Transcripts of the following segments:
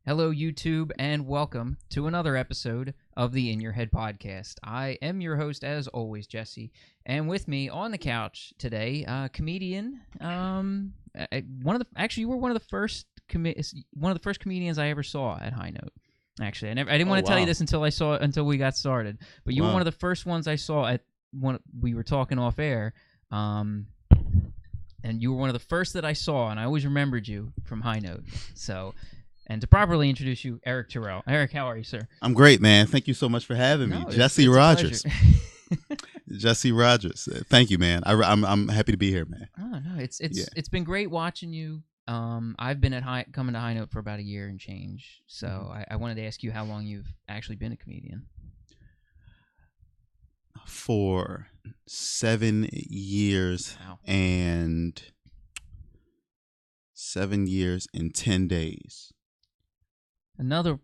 Hello, YouTube, and welcome to another episode of the In Your Head podcast. I am your host, as always, Jesse, and with me on the couch today, comedian. You were one of the first comedians I ever saw at High Note. Actually, I didn't want to tell you this until we got started, but you were one of the first ones I saw at one. We were talking off air, and you were one of the first that I saw, and I always remembered you from High Note. So. And to properly introduce you, Erik Terrell. Eric, how are you, sir? I'm great, man. Thank you so much for having me. Jesse Rogers. Jesse Rogers. Thank you, man. I'm happy to be here, man. Oh, no, it's been great watching you. I've been coming to High Note for about a year and change. So I wanted to ask you how long you've actually been a comedian. For 7 years. Wow. And 7 years and 10 days. Another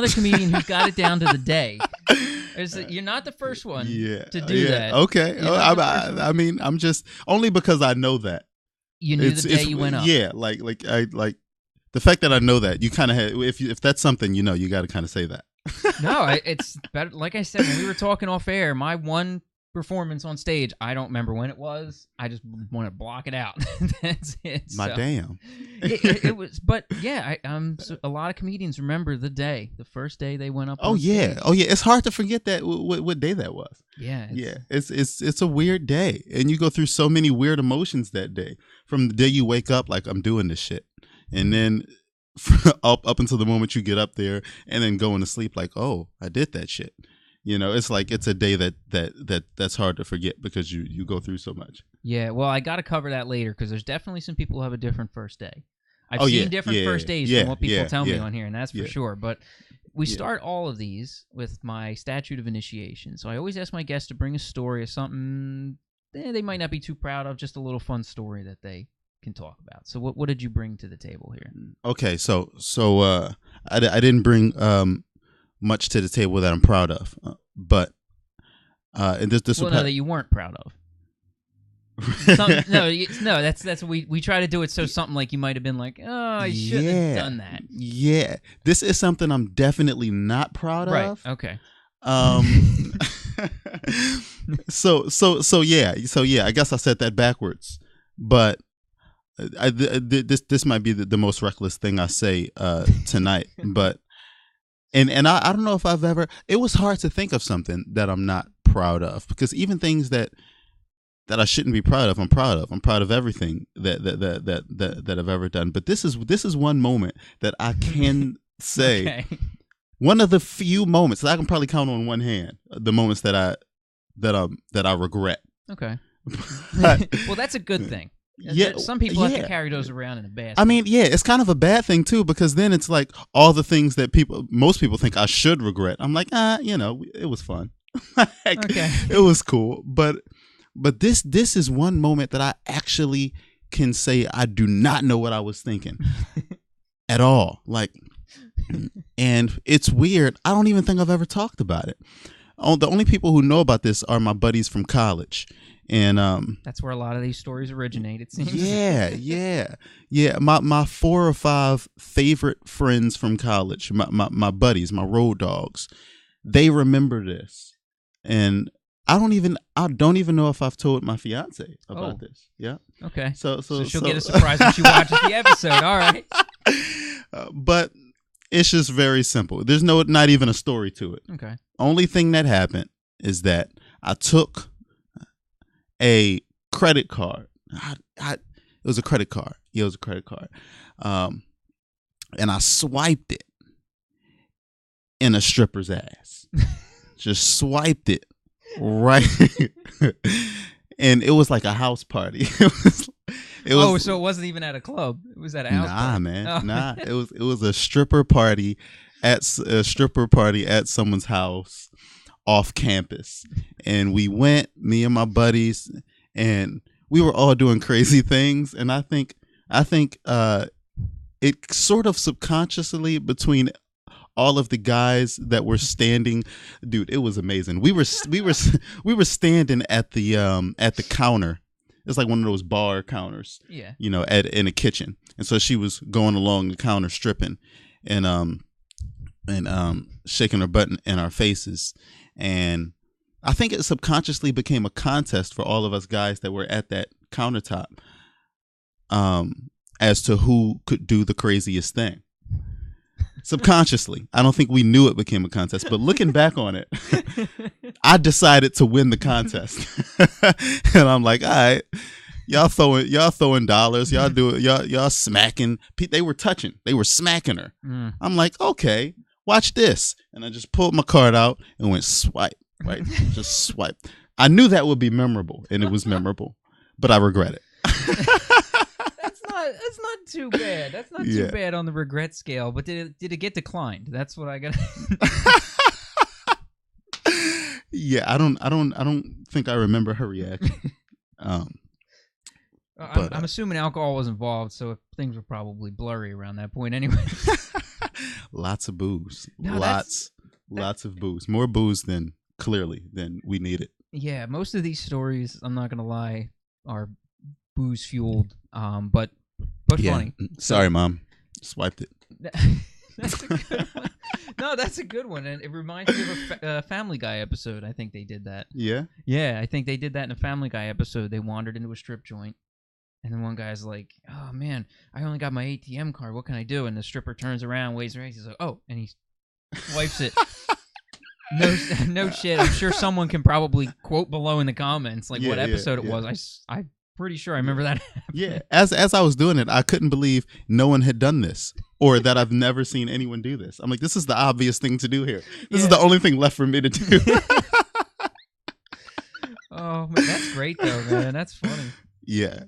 comedian who's got it down to the day. You're not the first one to do that. Okay. I mean, I'm just only because I know that. You knew the day you went up. Yeah, like the fact that I know that you kind of if that's something you got to kind of say that. No, it's better. Like I said, when we were talking off air, my one performance on stage, I don't remember when it was. I just want to block it out. That's it. Damn. It was, but yeah, so a lot of comedians remember the first day they went up. Oh yeah, it's hard to forget that what day that was. Yeah, it's a weird day, and you go through so many weird emotions that day. From the day you wake up, like I'm doing this shit, and then up until the moment you get up there, and then going to sleep, like oh, I did that shit. It's like it's a day that's hard to forget because you go through so much. Yeah, well, I got to cover that later because there's definitely some people who have a different first day. I've seen different first days from what people tell me on here, and that's for sure. But we start all of these with my statute of initiation. So I always ask my guests to bring a story of something they might not be too proud of, just a little fun story that they can talk about. So what did you bring to the table here? Okay, so I didn't bring much to the table that I'm proud of, but and this that you weren't proud of. No, that's we try to do it so something like you might have been like, oh, I shouldn't have done that. Yeah, this is something I'm definitely not proud of. Right. Okay. So yeah. I guess I said that backwards, but this might be the most reckless thing I say tonight, but. And I don't know if I've ever. It was hard to think of something that I'm not proud of, because even things that I shouldn't be proud of, I'm proud of. I'm proud of everything that I've ever done. But this is one moment that I can say, one of the few moments that I can probably count on one hand, the moments that I regret. Okay. Well, that's a good thing. Yeah, some people have to carry those around in a basket. I mean, yeah, it's kind of a bad thing too, because then it's like all the things that most people think I should regret. I'm like, it was fun. It was cool, but this is one moment that I actually can say I do not know what I was thinking at all. Like, and it's weird. I don't even think I've ever talked about it. The only people who know about this are my buddies from college. And that's where a lot of these stories originate, it seems. Yeah. My 4 or 5 favorite friends from college, my buddies, my road dogs, they remember this, and I don't even know if I've told my fiance about this. Yeah. Okay. So she'll get a surprise when she watches the episode. All right. But it's just very simple. There's not even a story to it. Okay. Only thing that happened is that I took a credit card. It was a credit card. Yeah, it was a credit card. And I swiped it in a stripper's ass. Just swiped it right. And it was like a house party. So it wasn't even at a club. It was at a house party. Nah, man. Oh. Nah. It was a stripper party at someone's house off campus, and we went, me and my buddies, and we were all doing crazy things. And I think it sort of subconsciously, between all of the guys that were standing, dude, it was amazing. We were standing at the counter. It's like one of those bar counters, yeah, in a kitchen. And so she was going along the counter stripping, and and shaking her butt in our faces. And I think it subconsciously became a contest for all of us guys that were at that countertop, as to who could do the craziest thing. Subconsciously, I don't think we knew it became a contest, but looking back on it, I decided to win the contest. And I'm like, all right, y'all throwing dollars, y'all do it, y'all smacking. They were smacking her. I'm like, okay, watch this. And I just pulled my card out and went swipe, right? Just swipe. I knew that would be memorable, and it was memorable, but I regret it. That's not too bad. That's not too bad on the regret scale. But did it get declined? That's what I got. Yeah, I don't think I remember her reaction. I'm assuming alcohol was involved, so things were probably blurry around that point anyway. Lots of booze. No, lots of booze. More booze than we needed. Yeah, most of these stories, I'm not gonna lie, are booze fueled, but funny. Sorry, Mom. Swiped it. That's a good one. No, that's a good one, and it reminds me of a Family Guy episode. I think they did that. Yeah? Yeah, I think they did that in a Family Guy episode. They wandered into a strip joint, and then one guy's like, oh, man, I only got my ATM card. What can I do? And the stripper turns around, waves her hand. He's like, oh, and he swipes it. No shit. I'm sure someone can probably quote below in the comments what episode it was. I'm pretty sure I remember that happening. Yeah, as I was doing it, I couldn't believe no one had done this, or that I've never seen anyone do this. I'm like, this is the obvious thing to do here. This is the only thing left for me to do. Oh, man, that's great though, man. That's funny. Yeah.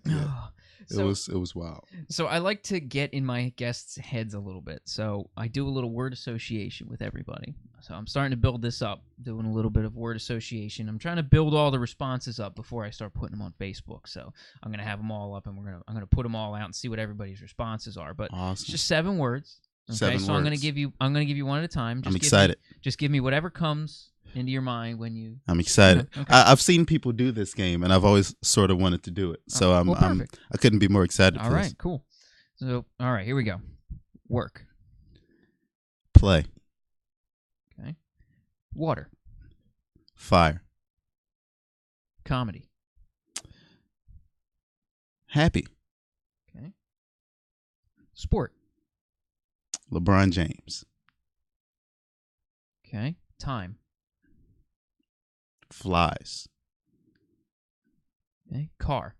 So, it was wild. So I like to get in my guests' heads a little bit. So I do a little word association with everybody. So I'm starting to build this up, doing a little bit of word association. I'm trying to build all the responses up before I start putting them on Facebook. So I'm gonna have them all up, and I'm gonna put them all out and see what everybody's responses are. But awesome. It's just 7 words. Okay, 7 so words. I'm gonna give you one at a time. I'm excited. Just give me whatever comes into your mind when you. I'm excited. Okay. I've seen people do this game, and I've always sort of wanted to do it. So I couldn't be more excited. All right, cool. So all right, here we go. Work. Play. Okay. Water. Fire. Comedy. Happy. Okay. Sport. LeBron James. Okay. Time. Flies. Okay. Car.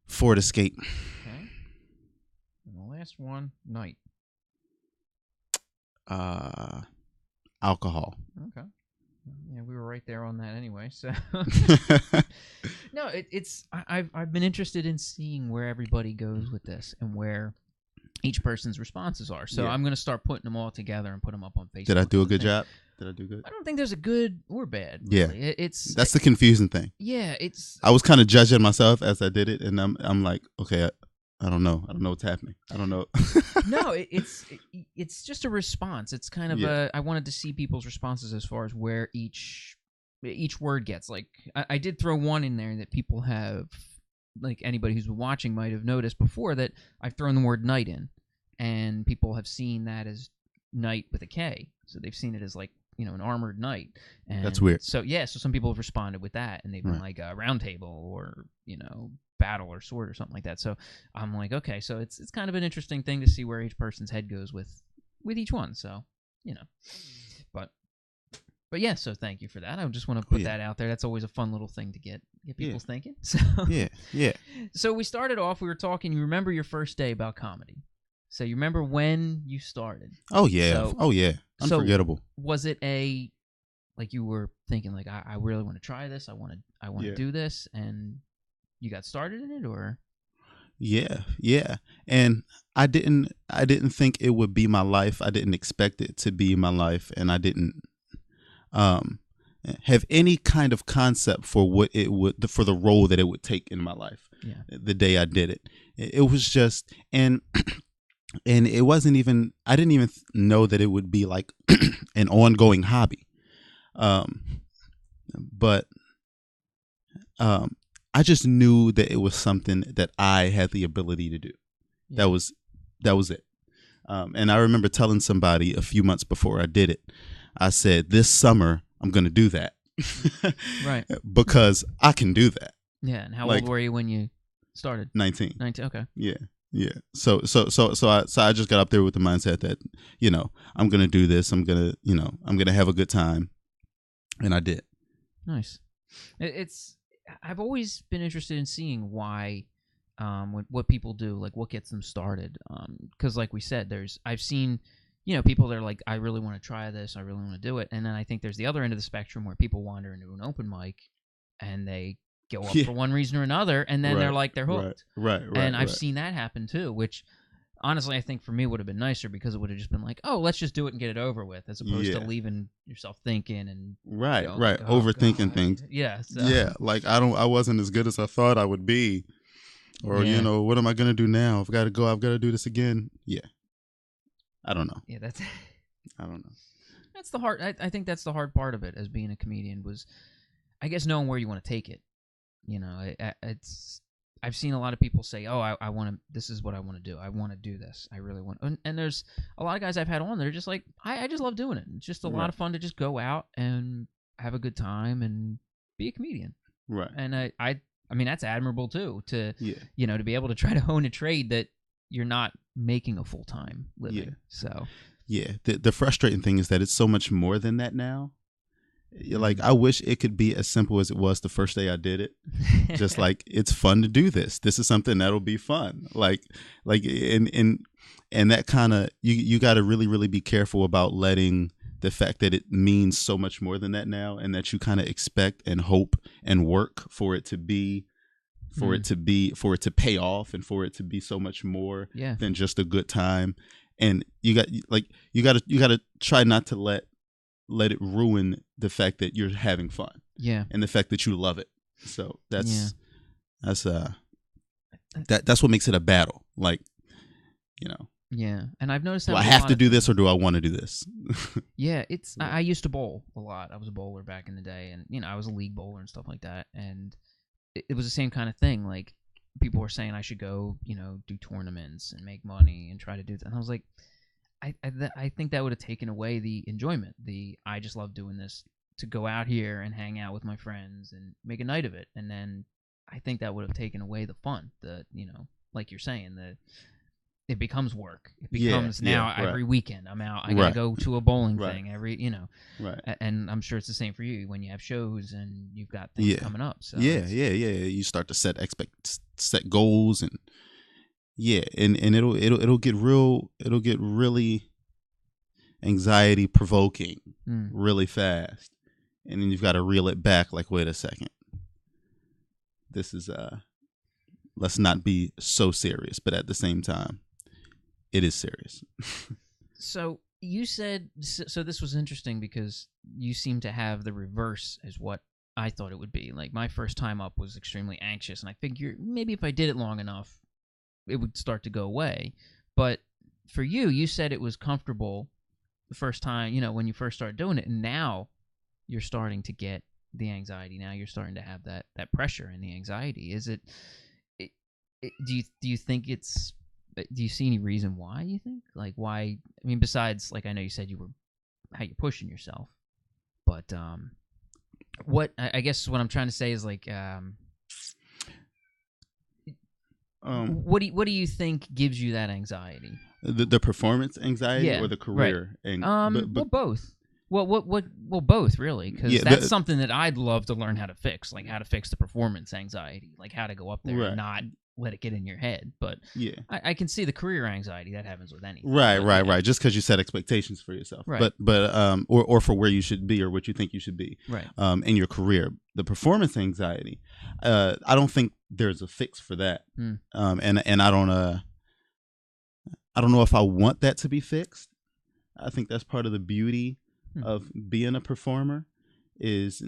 Ford Escape. Okay. And the last one, night. Alcohol. Okay. Yeah, we were right there on that anyway. So no, I've been interested in seeing where everybody goes with this and where each person's responses are. So I'm going to start putting them all together and put them up on Facebook. Did I do a good job? Did I do good? I don't think there's a good or bad. Really. Yeah, that's the confusing thing. Yeah, I was kind of judging myself as I did it, and I'm like, okay, I don't know what's happening. I don't know. No, it's just a response. It's kind of I wanted to see people's responses as far as where each word gets. Like I did throw one in there that people have, like anybody who's been watching might have noticed before, that I've thrown the word night in, and people have seen that as knight with a K. So they've seen it as like, an armored knight. And that's weird. So so some people have responded with that, and they've been like a round table or battle or sword or something like that. So I'm like, okay, so it's kind of an interesting thing to see where each person's head goes with each one. So but yeah, so thank you for that. I just want to put that out there. That's always a fun little thing to get people thinking. So yeah. So we started off. We were talking. You remember your first day about comedy? So you remember when you started? Oh yeah. Unforgettable. So was it like you were thinking like I really want to try this. I want to do this, and you got started in it, or? Yeah. And I didn't think it would be my life. I didn't expect it to be my life, and I didn't have any kind of concept for what it would, for the role that it would take in my life. Yeah. The day I did it, it was just, and it wasn't even, I didn't even know that it would be like an ongoing hobby. But I just knew that it was something that I had the ability to do. Yeah. That was it. And I remember telling somebody a few months before I did it, I said, this summer, I'm going to do that. Right. Because I can do that. Yeah. And how old were you when you started? 19. 19. Okay. Yeah. Yeah. So I just got up there with the mindset that, I'm going to do this. I'm going to have a good time. And I did. Nice. I've always been interested in seeing why, what people do, like what gets them started. Because like we said, I've seen, people that are like, I really want to try this. I really want to do it. And then I think there's the other end of the spectrum where people wander into an open mic and they go up for one reason or another. And then they're hooked. Right. And I've seen that happen too, which honestly, I think for me would have been nicer because it would have just been like, oh, let's just do it and get it over with, as opposed to leaving yourself thinking and right, like, overthinking things. Yeah, so. Yeah, like I wasn't as good as I thought I would be, or what am I gonna do now? I've got to do this again. Yeah, I don't know. Yeah, I don't know. That's the hard. I think that's the hard part of it as being a comedian was, I guess, knowing where you want to take it. It's. I've seen a lot of people say, "Oh, I want to. This is what I want to do. I want to do this. I really want." And there's a lot of guys I've had on that are just like, I just love doing it. It's just a lot of fun to just go out and have a good time and be a comedian. Right. And I mean, that's admirable too. To to be able to try to hone a trade that you're not making a full-time living. Yeah. So. Yeah. The frustrating thing is that it's so much more than that now. Like, I wish it could be as simple as it was the first day I did it. Just like, it's fun to do this. This is something that'll be fun. Like, and that kind of, you got to really, really be careful about letting the fact that it means so much more than that now, and that you kind of expect and hope and work for it to be, for it to pay off, and for it to be so much more than just a good time. And you got to try not to let it ruin the fact that you're having fun. Yeah. And the fact that you love it. So that's what makes it a battle. Like, Yeah. And I've noticed that do I have to do this, or do I want to do this? Yeah, I used to bowl a lot. I was a bowler back in the day, and I was a league bowler and stuff like that. And it was the same kind of thing. Like, people were saying I should go, do tournaments and make money and try to do that. And I was like, I think that would have taken away the enjoyment. I just love doing this, to go out here and hang out with my friends and make a night of it. And then I think that would have taken away the fun. Like you're saying, it becomes work. It becomes every weekend I'm out. I gotta go to a bowling thing every, Right. And I'm sure it's the same for you when you have shows and you've got things coming up. So yeah. You start to set goals, and and it'll get really anxiety provoking really fast, and then you've got to reel it back. Like, wait a second, this is let's not be so serious, but at the same time, it is serious. So you said, so this was interesting because you seem to have the reverse as what I thought it would be. Like, my first time up was extremely anxious, and I figured maybe if I did it long enough, it would start to go away. But for you, you said it was comfortable the first time, when you first started doing it, and now you're starting to get the anxiety. Now you're starting to have that pressure and the anxiety. Is it do you think it's, do you see any reason why, you think? Like, why, I mean, besides, like, I know you said how you're pushing yourself, but what, I guess what I'm trying to say is, like, what do you think gives you that anxiety? The performance anxiety, or the career? Right. Well, both. Well, both, really, because that's something that I'd love to learn how to fix, like how to fix the performance anxiety, like how to go up there and not let it get in your head. But I can see the career anxiety that happens with anything. Right. Just because you set expectations for yourself, right? But or for where you should be, or what you think you should be, right? In your career, the performance anxiety, I don't think there's a fix for that. And I don't know if I want that to be fixed. I think that's part of the beauty of being a performer, is,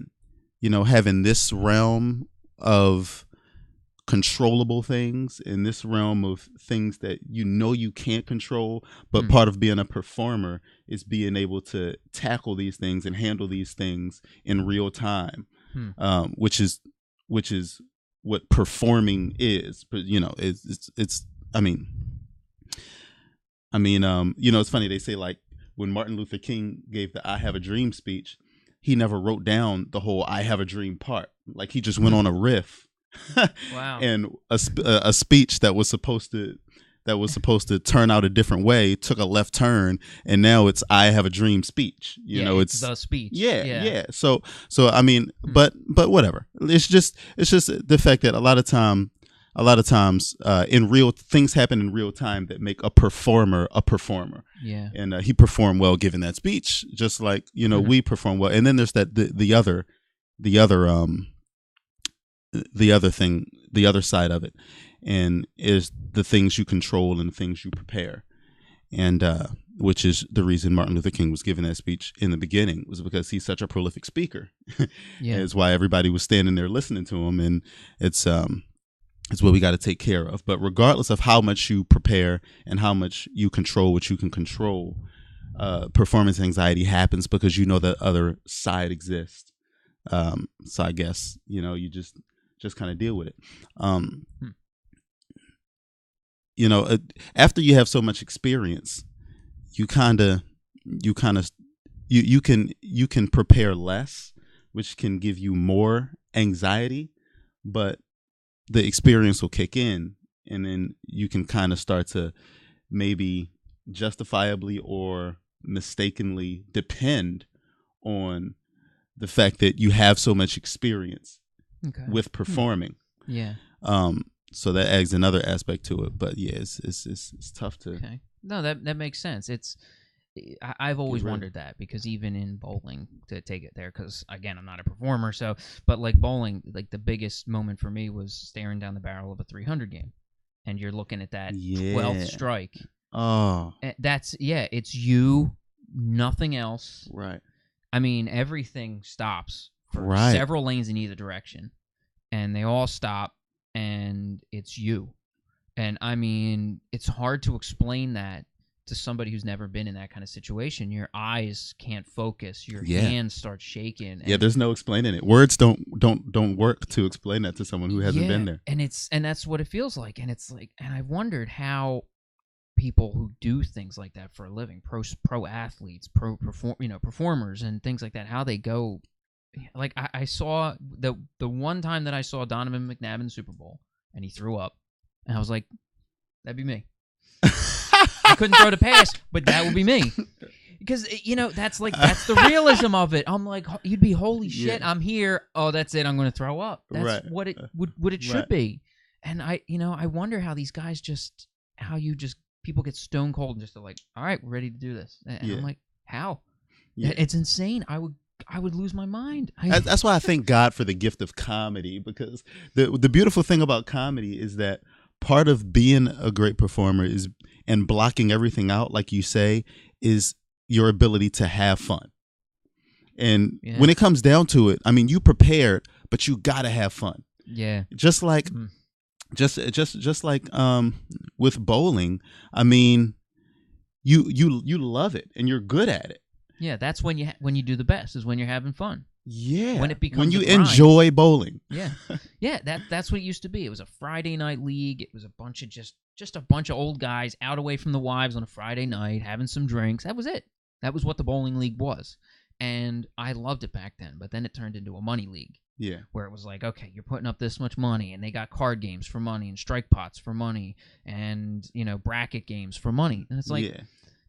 having this realm of controllable things, in this realm of things that you can't control, but part of being a performer is being able to tackle these things and handle these things in real time, which is what performing is. But it's I mean, I mean, it's funny. They say like when Martin Luther King gave the "I Have a Dream" speech, he never wrote down the whole "I have a dream" part. Like he just went on a riff. Wow. And a speech that was supposed to turn out a different way took a left turn, and now it's "I have a dream" speech. It's the speech. Yeah. So I mean, but whatever. It's just the fact that a lot of times in real things happen in real time that make a performer a performer. Yeah. And he performed well giving that speech, just like we perform well. And then there's that the other side of it, and is the things you control and the things you prepare, and which is the reason Martin Luther King was giving that speech in the beginning, was because he's such a prolific speaker. Yeah. It's why everybody was standing there listening to him, and it's what we got to take care of. But regardless of how much you prepare and how much you control what you can control, performance anxiety happens because the other side exists. So I guess you just kind of deal with it. After you have so much experience, you can prepare less, which can give you more anxiety, but the experience will kick in, and then you can kind of start to maybe justifiably or mistakenly depend on the fact that you have so much experience with performing. Yeah. So that adds another aspect to it. But yeah, it's tough to. Okay. No, that makes sense. I've always wondered that, because even in bowling, to take it there, because again, I'm not a performer, but like bowling, like the biggest moment for me was staring down the barrel of a 300 game, and you're looking at that 12th strike. Oh, it's you, nothing else. Right. I mean, everything stops for several lanes in either direction, and they all stop, and it's you. And I mean, it's hard to explain that to somebody who's never been in that kind of situation. Your eyes can't focus. Your hands start shaking. There's no explaining it. Words don't work to explain that to someone who hasn't been there. And that's what it feels like. And it's like, and I wondered how people who do things like that for a living, pro athletes, performers and things like that, how they go. Like I saw the one time that I saw Donovan McNabb in the Super Bowl, and he threw up, and I was like, that'd be me. I couldn't throw the pass, but that would be me. Because, that's the realism of it. I'm like, you'd be, holy shit, I'm here. Oh, that's it. I'm going to throw up. That's what it should be. And I wonder how these guys people get stone cold and just are like, all right, we're ready to do this. And I'm like, how? Yeah. It's insane. I would lose my mind. That's why I thank God for the gift of comedy, because the beautiful thing about comedy is that part of being a great performer and blocking everything out, like you say, is your ability to have fun. And when it comes down to it, I mean, you prepared, but you gotta have fun. Yeah. Just like, just like with bowling, I mean, you love it and you're good at it. Yeah, that's when you do the best, is when you're having fun. Yeah, when it becomes when you enjoy bowling. Yeah, that's what it used to be. It was a Friday night league. It was a bunch of just a bunch of old guys out away from the wives on a Friday night having some drinks. That was it. That was what the bowling league was, and I loved it back then. But then it turned into a money league. Yeah, where it was like, okay, you're putting up this much money, and they got card games for money, and strike pots for money, and bracket games for money, and it's like,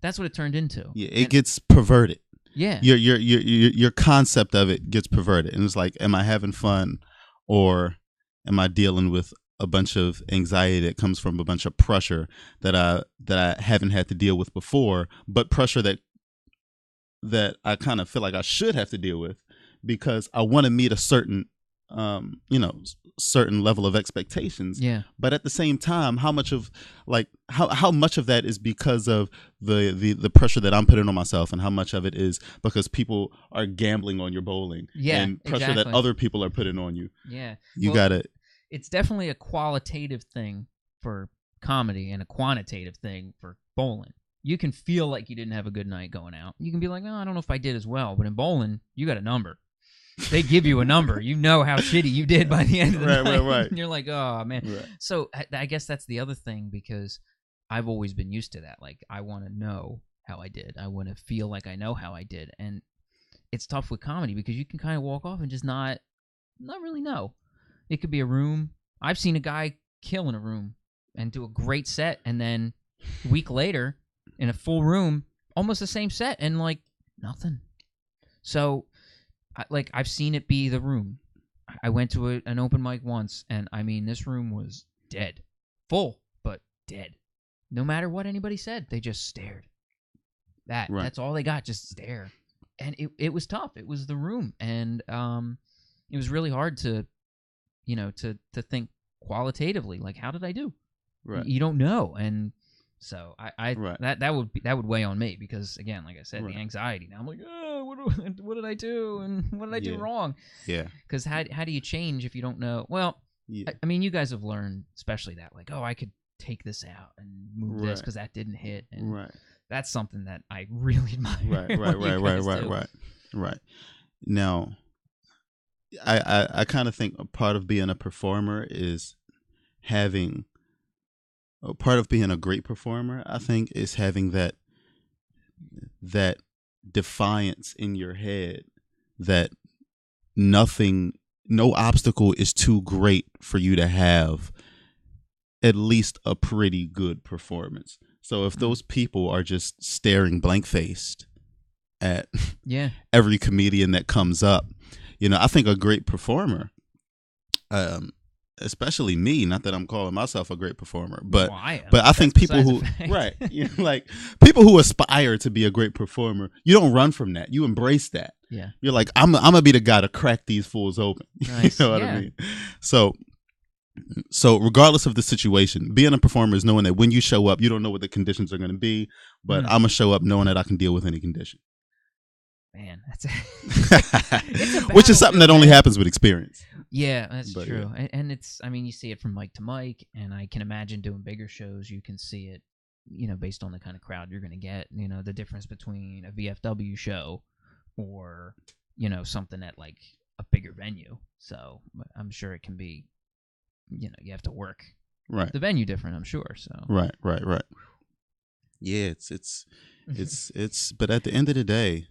that's what it turned into. Yeah, it gets perverted. Yeah, your concept of it gets perverted, and it's like, am I having fun, or am I dealing with a bunch of anxiety that comes from a bunch of pressure that I haven't had to deal with before, but pressure that I kind of feel like I should have to deal with because I want to meet a certain certain level of expectations. Yeah. But at the same time, how much of that is because of the pressure that I'm putting on myself, and how much of it is because people are gambling on your bowling, and pressure that other people are putting on you. Yeah. It's definitely a qualitative thing for comedy and a quantitative thing for bowling. You can feel like you didn't have a good night going out. You can be like, I don't know if I did as well. But in bowling, you got a number. They give you a number. You know how shitty you did by the end of the night. Right. And you're like, oh, man. Right. So I guess that's the other thing, because I've always been used to that. Like, I want to know how I did. I want to feel like I know how I did. And it's tough with comedy because you can kind of walk off and just not really know. It could be a room. I've seen a guy kill in a room and do a great set, and then a week later in a full room, almost the same set, and like nothing. So, I've seen it be the room. I went to an open mic once, and I mean, this room was dead. Full, but dead. No matter what anybody said, they just stared. That's all they got, just stare. And it was tough. It was the room. And it was really hard to, to think qualitatively, like, how did I do? Right. You don't know. And so right. that would weigh on me because, again, like I said, the anxiety. Now I'm like, what did I do? And what did I do wrong? Yeah. Because how do you change if you don't know? Well, I mean, you guys have learned, especially that, like, I could take this out and move this because that didn't hit. And that's something that I really admire. Right. Now, I kind of think a part of being a performer is having part of being a great performer, I think, is having that defiance in your head that no obstacle is too great for you to have at least a pretty good performance. So if those people are just staring blank-faced at every comedian that comes up, I think a great performer, especially me, not that I'm calling myself a great performer, but I think people who like people who aspire to be a great performer, you don't run from that. You embrace that. Yeah. You're like, I'm gonna be the guy to crack these fools open. Nice. You know what I mean? So regardless of the situation, being a performer is knowing that when you show up, you don't know what the conditions are going to be, but I'm gonna show up knowing that I can deal with any condition. Man, which is something that only happens with experience. Yeah, that's true. Yeah. And it's, I mean, you see it from mic to mic, and I can imagine doing bigger shows. You can see it, based on the kind of crowd you're going to get. The difference between a VFW show or something at like a bigger venue. So I'm sure it can be. You have to work the venue different, I'm sure. So right. Yeah, it's but at the end of the day,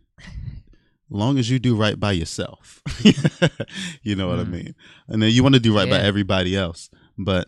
long as you do right by yourself, you know what I mean. And then you want to do right by everybody else, but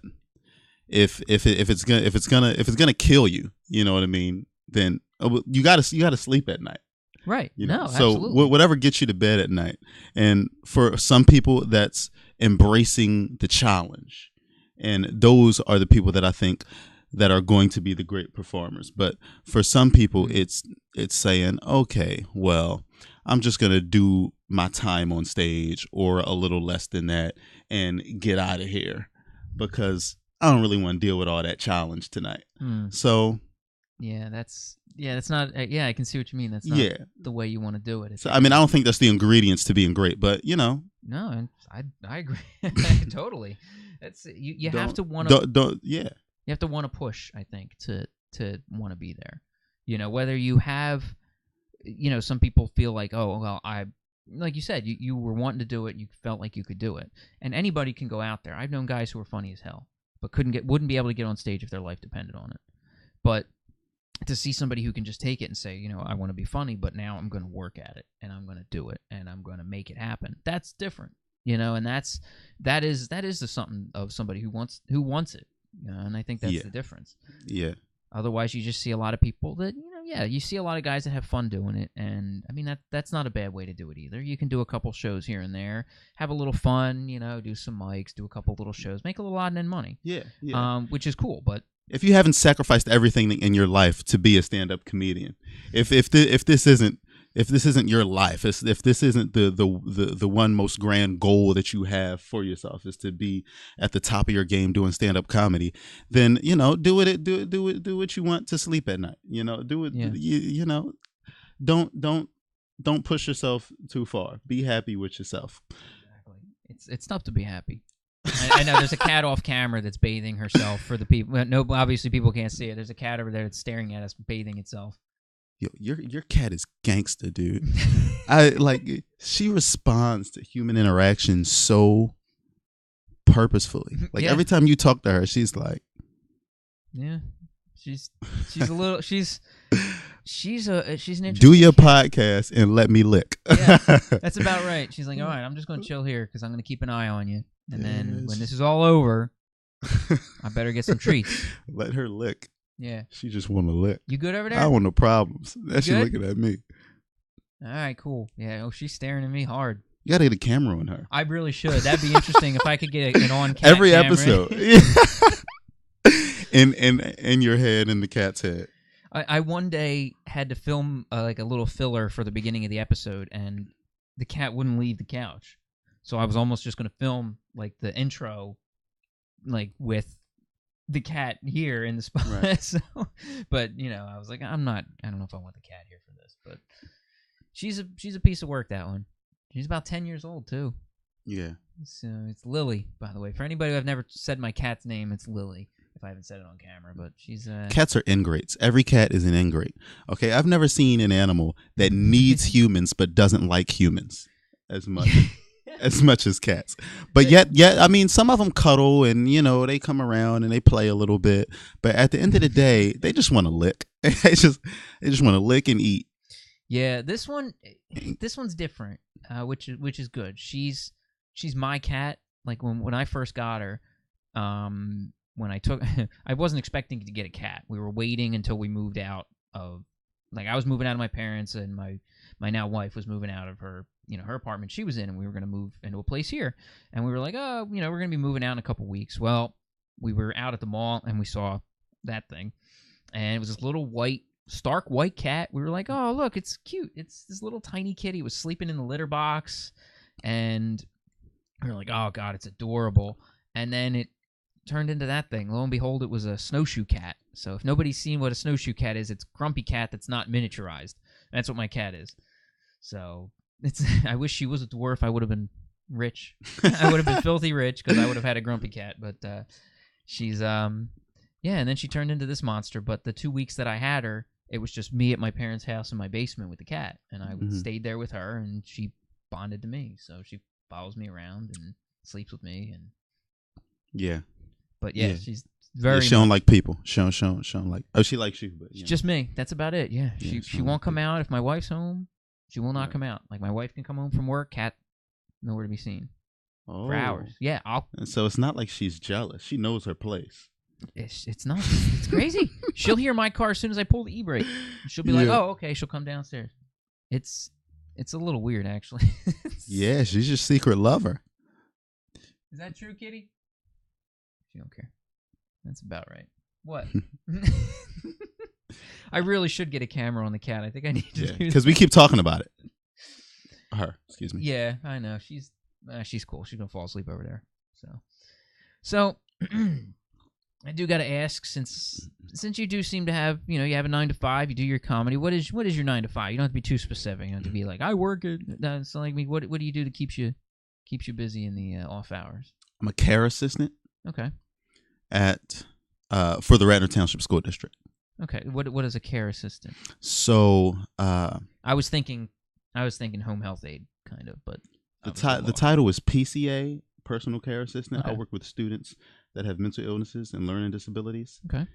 if it's gonna kill you, you know what I mean. Then you gotta sleep at night. Right. No, so absolutely. Whatever gets you to bed at night. And for some people, that's embracing the challenge. And those are the people that I think that are going to be the great performers. But for some people, it's saying, okay, well, I'm just going to do my time on stage or a little less than that and get out of here because I don't really want to deal with all that challenge tonight. So... that's not. I can see what you mean. That's not the way you want to do it. So I mean, I don't think that's the ingredients to being great, but No, I agree totally. That's you have to want to. You have to want to push. I think to want to be there. Whether you have, some people feel like, oh well, like you said, you were wanting to do it. You felt like you could do it, and anybody can go out there. I've known guys who were funny as hell, but wouldn't be able to get on stage if their life depended on it. But to see somebody who can just take it and say, I want to be funny, but now I'm going to work at it and I'm going to do it and I'm going to make it happen. That's different, and that is the something of somebody who wants it, and I think that's the difference. Yeah. Otherwise, you just see a lot of people that, you see a lot of guys that have fun doing it, and I mean that's not a bad way to do it either. You can do a couple shows here and there, have a little fun, do some mics, do a couple little shows, make a little odd and money. Yeah. Which is cool, but. If you haven't sacrificed everything in your life to be a stand-up comedian, if this isn't your life, if this isn't the one most grand goal that you have for yourself is to be at the top of your game doing stand-up comedy, then do what you want to sleep at night. Do it. Yeah. Don't push yourself too far. Be happy with yourself. Exactly. It's tough to be happy. I know there's a cat off camera that's bathing herself for the people. No, obviously people can't see it. There's a cat over there that's staring at us, bathing itself. Yo, your cat is gangster, dude. She responds to human interaction so purposefully. Like every time you talk to her, she's like, She's a little. She's an interesting Do your cat. podcast and let me lick. Yeah, that's about right. She's like, all right, I'm just going to chill here because I'm going to keep an eye on you. And then when this is all over, I better get some treats. Let her lick. Yeah. She just want to lick. You good over there? I don't want no problems. She looking at me. All right, cool. Yeah, oh, she's staring at me hard. You got to get a camera on her. I really should. That'd be interesting if I could get an on-cat every camera. episode. in your head, in the cat's head. I one day had to film like a little filler for the beginning of the episode, and the cat wouldn't leave the couch. So I was almost just going to film like the intro, like with the cat here in the spot. Right. So, but I was like, I don't know if I want the cat here for this. But she's a piece of work. That one. She's about 10 years old too. Yeah. So it's Lily, by the way. For anybody who I've never said my cat's name, it's Lily. If I haven't said it on camera, but she's cats are ingrates. Every cat is an ingrate. Okay, I've never seen an animal that needs humans but doesn't like humans as much as cats. But yet, I mean, some of them cuddle and they come around and they play a little bit. But at the end of the day, they just want to lick. they just want to lick and eat. Yeah, this one's different, which is good. She's my cat. Like when I first got her, when I wasn't expecting to get a cat. We were waiting until we moved out of, like, I was moving out of my parents, and my now wife was moving out of her, her apartment she was in, and we were going to move into a place here. And we were like, oh, we're going to be moving out in a couple weeks. Well, we were out at the mall, and we saw that thing. And it was this little stark white cat. We were like, oh, look, it's cute. It's this little tiny kitty. It was sleeping in the litter box. And we were like, oh, God, it's adorable. And then it turned into that thing. Lo and behold, it was a snowshoe cat. So if nobody's seen what a snowshoe cat is, it's a grumpy cat that's not miniaturized. That's what my cat is. So I wish she was a dwarf. I would have been rich. I would have been filthy rich because I would have had a grumpy cat. But she's and then she turned into this monster. But the 2 weeks that I had her, it was just me at my parents' house in my basement with the cat, and I stayed there with her, and she bonded to me. So she follows me around and sleeps with me, and yeah. But yeah, she's very. She don't like people. She don't like. Oh, she likes you, but it's just me. That's about it. Yeah, she won't come out if my wife's home. She will not come out. Like my wife can come home from work, cat nowhere to be seen for hours. Yeah, And so it's not like she's jealous. She knows her place. It's not. It's crazy. She'll hear my car as soon as I pull the e-brake. She'll be like, "Oh, okay." She'll come downstairs. It's a little weird, actually. Yeah, she's your secret lover. Is that true, Kitty? She don't care. That's about right. What? I really should get a camera on the cat. I think I need to do because we keep talking about it. Her, excuse me. Yeah, I know. She's cool. She's gonna fall asleep over there. So I do got to ask, since you do seem to have, you have a 9 to 5, you do your comedy. What is your 9 to 5? You don't have to be too specific. You don't have to be like, I work at. It's like me. What do you do to keeps you busy in the off hours? I'm a care assistant. Okay. At for the Radnor Township School District. Okay. What is a care assistant? So I was thinking home health aide kind of, but the title is PCA, personal care assistant. Okay. I work with students that have mental illnesses and learning disabilities. Okay.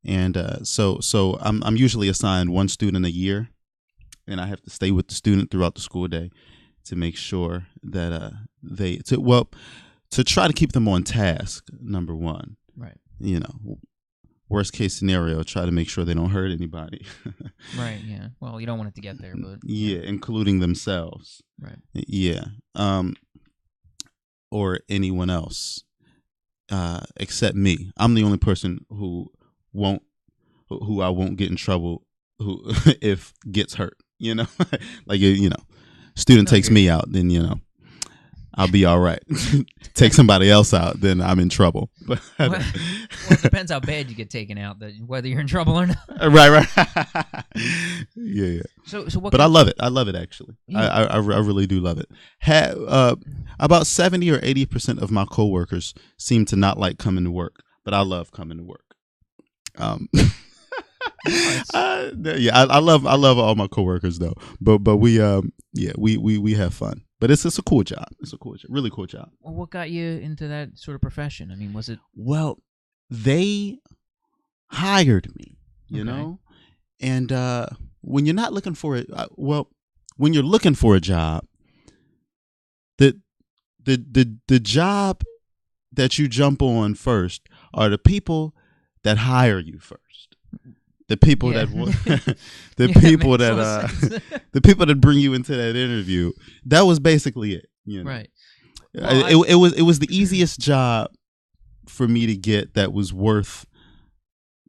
And so I'm usually assigned one student a year, and I have to stay with the student throughout the school day to make sure that to try to keep them on task. Number one, right? Worst case scenario, try to make sure they don't hurt anybody. Right. Yeah. Well, you don't want it to get there, but including themselves. Right. Yeah. Or anyone else, except me. I'm the only person who I won't get in trouble who if gets hurt. Like student takes me out, then I'll be all right. Take somebody else out, then I'm in trouble. But well, it depends how bad you get taken out, whether you're in trouble or not. Right. Yeah. So what? But I love it. I love it, actually. Yeah. I really do love it. About 70 or 80% of my coworkers seem to not like coming to work, but I love coming to work. I love all my coworkers though. But we have fun. But it's a cool job. It's a cool job. Really cool job. Well, what got you into that sort of profession? I mean, was it? Well, they hired me. you know? And when you're not looking for it, when you're looking for a job, the job that you jump on first are the people that hire you first. The people that people that the people that bring you into that interview. That was basically it, you know. Right. Well, it was the easiest job for me to get that was worth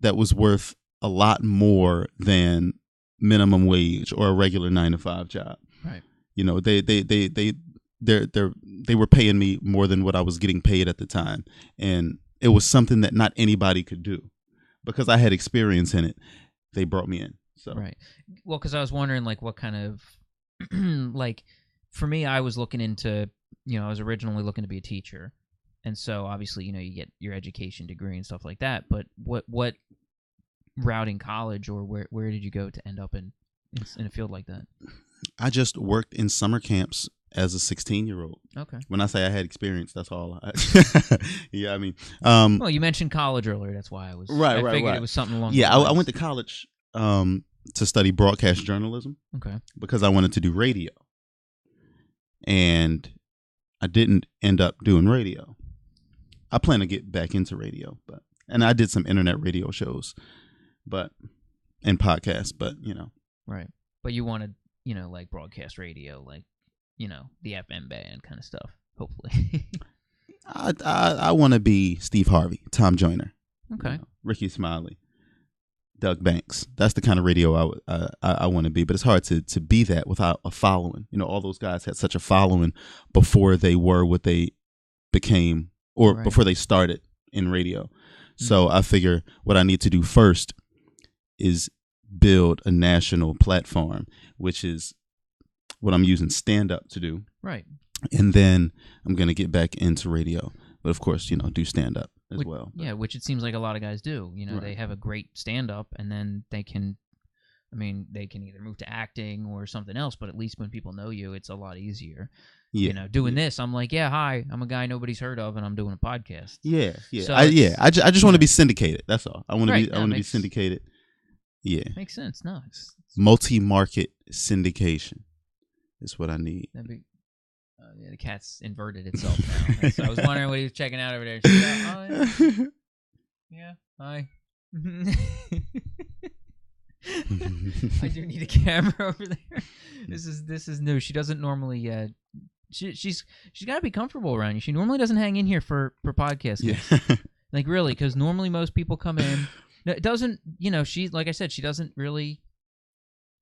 a lot more than minimum wage or a regular 9-to-5 job. Right. You know, they were paying me more than what I was getting paid at the time, and it was something that not anybody could do. Because I had experience in it, they brought me in. So right. Well, because I was wondering, like, what kind of, like, for me, I was looking into, I was originally looking to be a teacher, and so obviously, you get your education degree and stuff like that. But what route in college, or where did you go to end up in a field like that? I just worked in summer camps as a 16-year-old. Okay. When I say I had experience, that's all. Yeah, I mean. Well, you mentioned college earlier. That's why I was. I figured it was something along. Yeah, I went to college to study broadcast journalism. Okay. Because I wanted to do radio, and I didn't end up doing radio. I plan to get back into radio, and I did some internet radio shows, and podcasts, but Right. But you wanted, like broadcast radio, like, the FM band kind of stuff, hopefully. I want to be Steve Harvey, Tom Joyner, okay, Ricky Smiley, Doug Banks. That's the kind of radio I want to be. But it's hard to be that without a following. All those guys had such a following before they were what they became, or before they started in radio. Mm-hmm. So I figure what I need to do first is build a national platform, which is what I'm using stand-up to do. Right. And then I'm going to get back into radio. But, of course, do stand-up as well. Yeah, which it seems like a lot of guys do. Right. They have a great stand-up, and then they can either move to acting or something else, but at least when people know you, it's a lot easier. Yeah. Doing this, I'm like, yeah, hi, I'm a guy nobody's heard of, and I'm doing a podcast. Yeah, yeah. So I just want to be syndicated. That's all. I want to be syndicated. Yeah. Makes sense. No, it's multi-market syndication. Is what I need. The cat's inverted itself now. So I was wondering what he was checking out over there. She's like, oh, yeah. Hi. I do need a camera over there. This is new. She doesn't normally. She's got to be comfortable around you. She normally doesn't hang in here for podcasting. Yeah. Like really, because normally most people come in. It doesn't. She, like I said, she doesn't really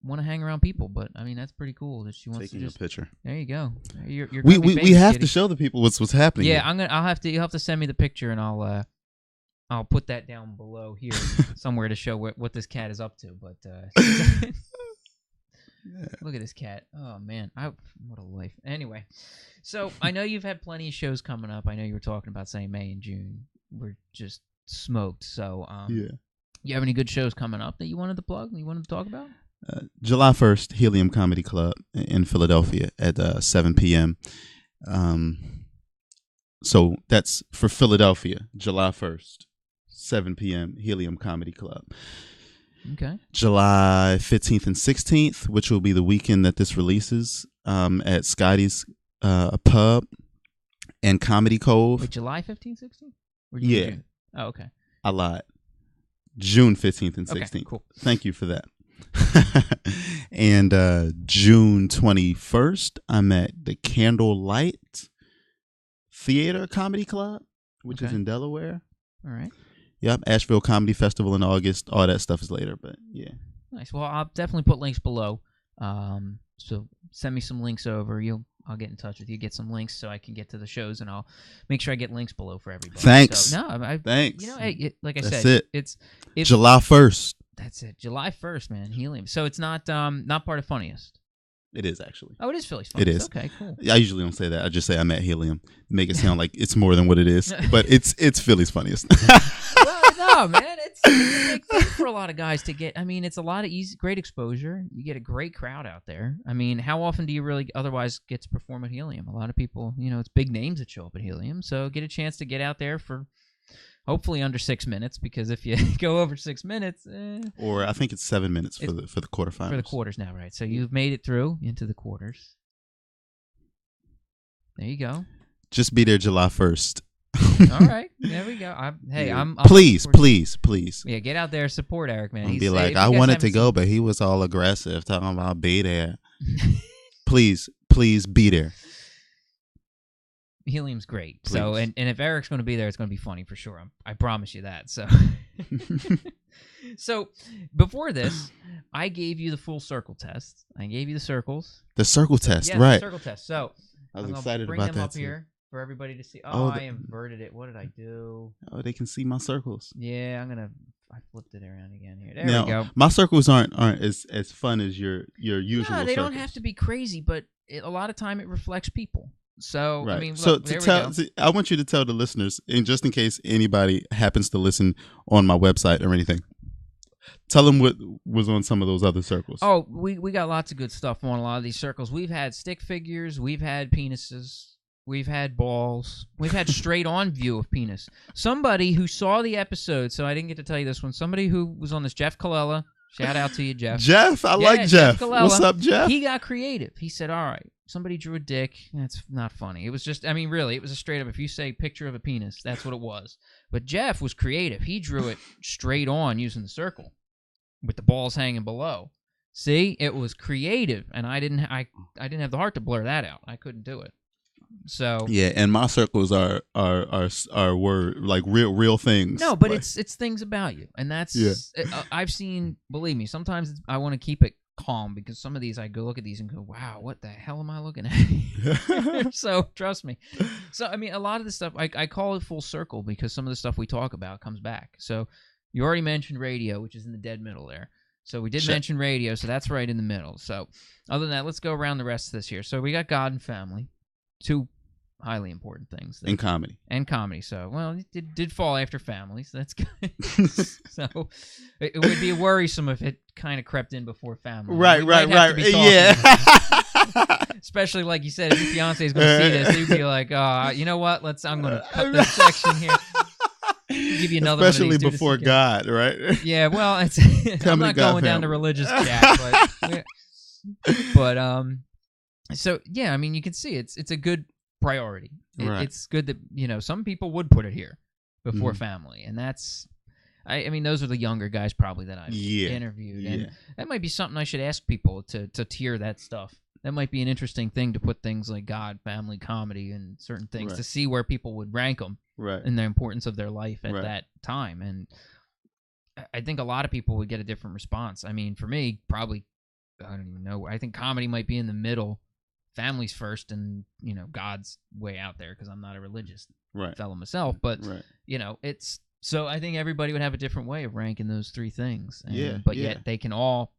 want to hang around people, but I mean that's pretty cool that she wants taking to just a picture. There you go. You're we have to show the people what's happening. Yeah, here. You'll have to send me the picture, and I'll put that down below here somewhere to show what this cat is up to. But yeah. Look at this cat. Oh man, what a life. Anyway, so I know you've had plenty of shows coming up. I know you were talking about saying May and June. We're just smoked. So yeah, you have any good shows coming up that you wanted to plug? You wanted to talk about? July 1st, Helium Comedy Club in Philadelphia at 7 p.m. So that's for Philadelphia, July 1st, 7 p.m., Helium Comedy Club. Okay. July 15th and 16th, which will be the weekend that this releases, at Scotty's Pub and Comedy Cove. Wait, July 15th, 16th? Yeah. June? Oh, okay. I lied. June 15th and 16th. Okay, cool. Thank you for that. And June 21st, I'm at the Candlelight Theater Comedy Club, which is in Delaware. All right. Yep, Asheville Comedy Festival in August. All that stuff is later, but yeah. Nice. Well, I'll definitely put links below. So send me some links over. I'll get in touch with you, get some links so I can get to the shows, and I'll make sure I get links below for everybody. Thanks. So, thanks. Like I That's said, it's it's July 1st. That's it. July 1st, man. Helium. So it's not part of Funniest. It is actually. Oh, it is Philly's Funniest. It is. Okay, cool. I usually don't say that. I just say I'm at Helium. Make it sound like it's more than what it is. But it's Philly's Funniest. Well, no, man. It's a big thing for a lot of guys to get. I mean, it's a lot of great exposure. You get a great crowd out there. I mean, how often do you really otherwise get to perform at Helium? A lot of people, it's big names that show up at Helium. So get a chance to get out there for Hopefully under 6 minutes, because if you go over 6 minutes, or I think it's 7 minutes for the quarterfinals. For the quarters now, right? So you've made it through into the quarters. There you go. Just be there July 1st. All right, there we go. I'm please. Yeah, get out there, support Eric, man. Be like, I wanted to go, but he was all aggressive, talking about be there. please be there. Helium's great. Please. So, and if Eric's going to be there, it's going to be funny for sure. I promise you that. So, so before this, I gave you the full circle test. I gave you the circles. The circle test, yeah, right? The circle test. So I was excited bring about them that up too. here for everybody to see. Oh, I inverted it. What did I do? Oh, they can see my circles. Yeah, I flipped it around again here. There now, we go. My circles aren't as fun as your usual. No, they circles. don't have to be crazy, but a lot of time it reflects people. So, right. I mean, so look, I want you to tell the listeners, and just in case anybody happens to listen on my website or anything, tell them what was on some of those other circles. Oh, we got lots of good stuff on a lot of these circles. We've had stick figures, we've had penises, we've had balls, we've had straight on view of penis. Somebody who saw the episode, so I didn't get to tell you this one. Somebody who was on this, Jeff Colella. Shout out to you, Jeff. Jeff, I like Jeff. What's up, Jeff? He got creative. He said, all right, somebody drew a dick. That's not funny. It was just, I mean, really, it was a straight up, if you say picture of a penis, that's what it was. But Jeff was creative. He drew it straight on using the circle with the balls hanging below. See, it was creative, and I didn't have the heart to blur that out. I couldn't do it. So yeah, and my circles are word like real things. No, but it's things about you, and that's I've seen. Believe me, sometimes I want to keep it calm because some of these I go look at these and go, wow, what the hell am I looking at? So trust me. So I mean, a lot of the stuff I call it full circle because some of the stuff we talk about comes back. So you already mentioned radio, which is in the dead middle there. So we did mention radio, so that's right in the middle. So other than that, let's go around the rest of this here. So we got God and family. Two highly important things. In comedy. And comedy. So, well, it did fall after family, so that's good. So, it would be worrisome if it kind of crept in before family. Right. Yeah. Especially, like you said, if your fiance is going to see this, you'd be like, you know what? I'm going to cut this section here. Give you another Especially one of these before God, right? Yeah, well, I'm not going down to religious chat, but so yeah, I mean, you can see it's a good priority. Right. It's good that some people would put it here before family, and that's I mean those are the younger guys probably that I've interviewed, and that might be something I should ask people to tier that stuff. That might be an interesting thing to put things like God, family, comedy, and certain things to see where people would rank them in the importance of their life at that time, and I think a lot of people would get a different response. I mean, for me, probably I don't even know. I think comedy might be in the middle. Family's first, and God's way out there because I'm not a religious fellow myself. But it's so I think everybody would have a different way of ranking those three things. And, but yet they can all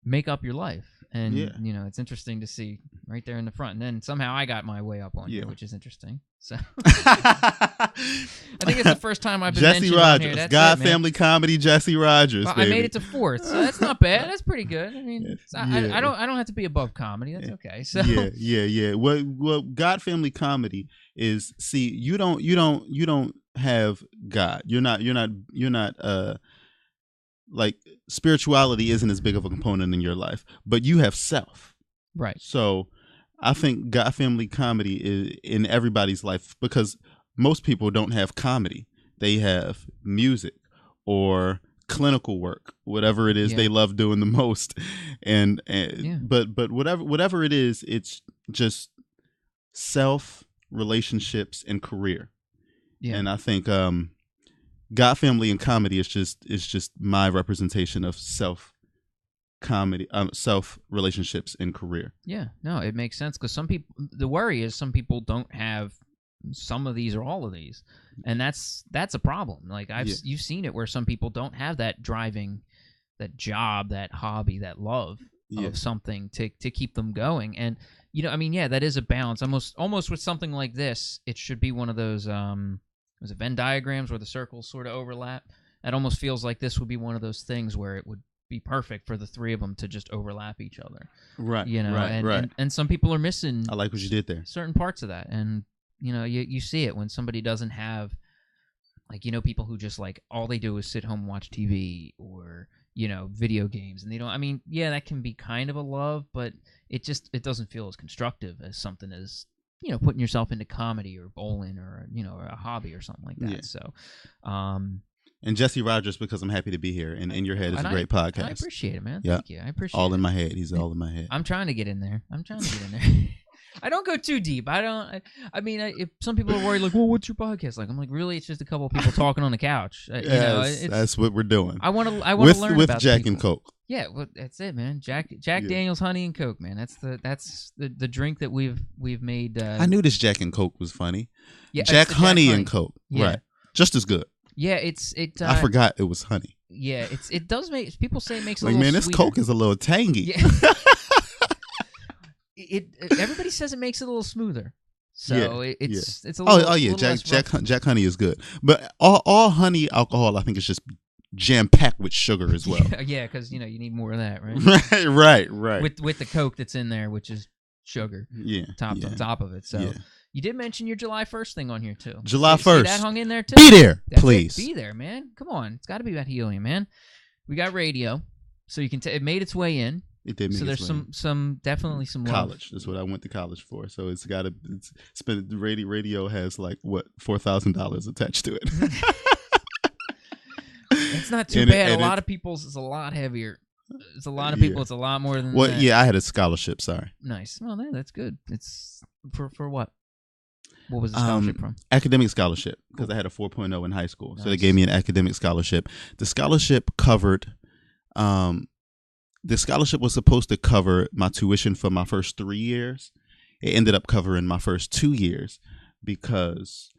make up your life, and it's interesting to see right there in the front. And then somehow I got my way up on you, which is interesting. So I think it's the first time I've been Jesse mentioned Rogers, on here. God Family Comedy, Jesse Rogers. Well, I made it to 4th, so that's not bad. That's pretty good. I mean, I don't have to be above comedy. That's okay. So yeah. What God Family Comedy is, see, you don't have God. You're not like spirituality isn't as big of a component in your life, but you have self. Right. So I think God Family Comedy is in everybody's life because most people don't have comedy. They have music or clinical work, whatever it is they love doing the most. But whatever it is, it's just self, relationships, and career. Yeah. And I think God Family and Comedy is just my representation of self comedy, self relationships and career. Yeah, no, it makes sense because some people, the worry is some people don't have some of these or all of these, and that's a problem. Like you've seen it where some people don't have that driving, that job, that hobby, that love of something to keep them going. And I mean, that is a balance. Almost with something like this, it should be one of those was it Venn diagrams where the circles sort of overlap. It almost feels like this would be one of those things where it would be perfect for the three of them to just overlap each other. Right. And some people are missing. I like what you did there. Certain parts of that, and you see it when somebody doesn't have like, people who just like all they do is sit home and watch TV or, video games, and they don't. I mean, yeah, that can be kind of a love, but it doesn't feel as constructive as something as, putting yourself into comedy or bowling or, or a hobby or something like that. Yeah. So, and Jesse Rogers, because I'm happy to be here, and In Your Head is a great podcast. I appreciate it, man. Yeah. Thank you. I appreciate it. All in my head. He's all in my head. I'm trying to get in there. I don't go too deep. If some people are worried, like, well, what's your podcast like? I'm like, really? It's just a couple of people talking on the couch. That's what we're doing. I want to learn with about Jack and Coke. Yeah, well, that's it, man. Jack Daniels, honey and Coke, man. That's the drink that we've made. I knew this Jack and Coke was funny. Yeah, Jack honey and Coke, yeah. Right? Just as good. Yeah, I forgot it was honey. Yeah, it does make people say it makes it like, a little man, this sweeter. Coke is a little tangy. Yeah. Everybody says it makes it a little smoother. So it's a little. Jack honey is good, but all honey alcohol I think is just jam packed with sugar as well. Yeah, because you need more of that, right? right. With the Coke that's in there, which is sugar. Yeah, on top of it. So. Yeah. You did mention your July 1st thing on here, too. July 1st. That hung in there, too? Be there, please. Be there, man. Come on. It's got to be about Helium, man. We got radio, so you can it made its way in. It did make so its there's way definitely some college. love. That's what I went to college for. So it's got to spend radio has like what $4,000 attached to it. It's not too bad. A lot of people's is a lot heavier. It's a lot of people. It's a lot more than that. Yeah, I had a scholarship. Sorry. Nice. Well, that's good. It's for what? What was the scholarship from? Academic scholarship, because I had a 4.0 in high school. Nice. So they gave me an academic scholarship. The scholarship covered, the scholarship was supposed to cover my tuition for my first 3 years. It ended up covering my first 2 years because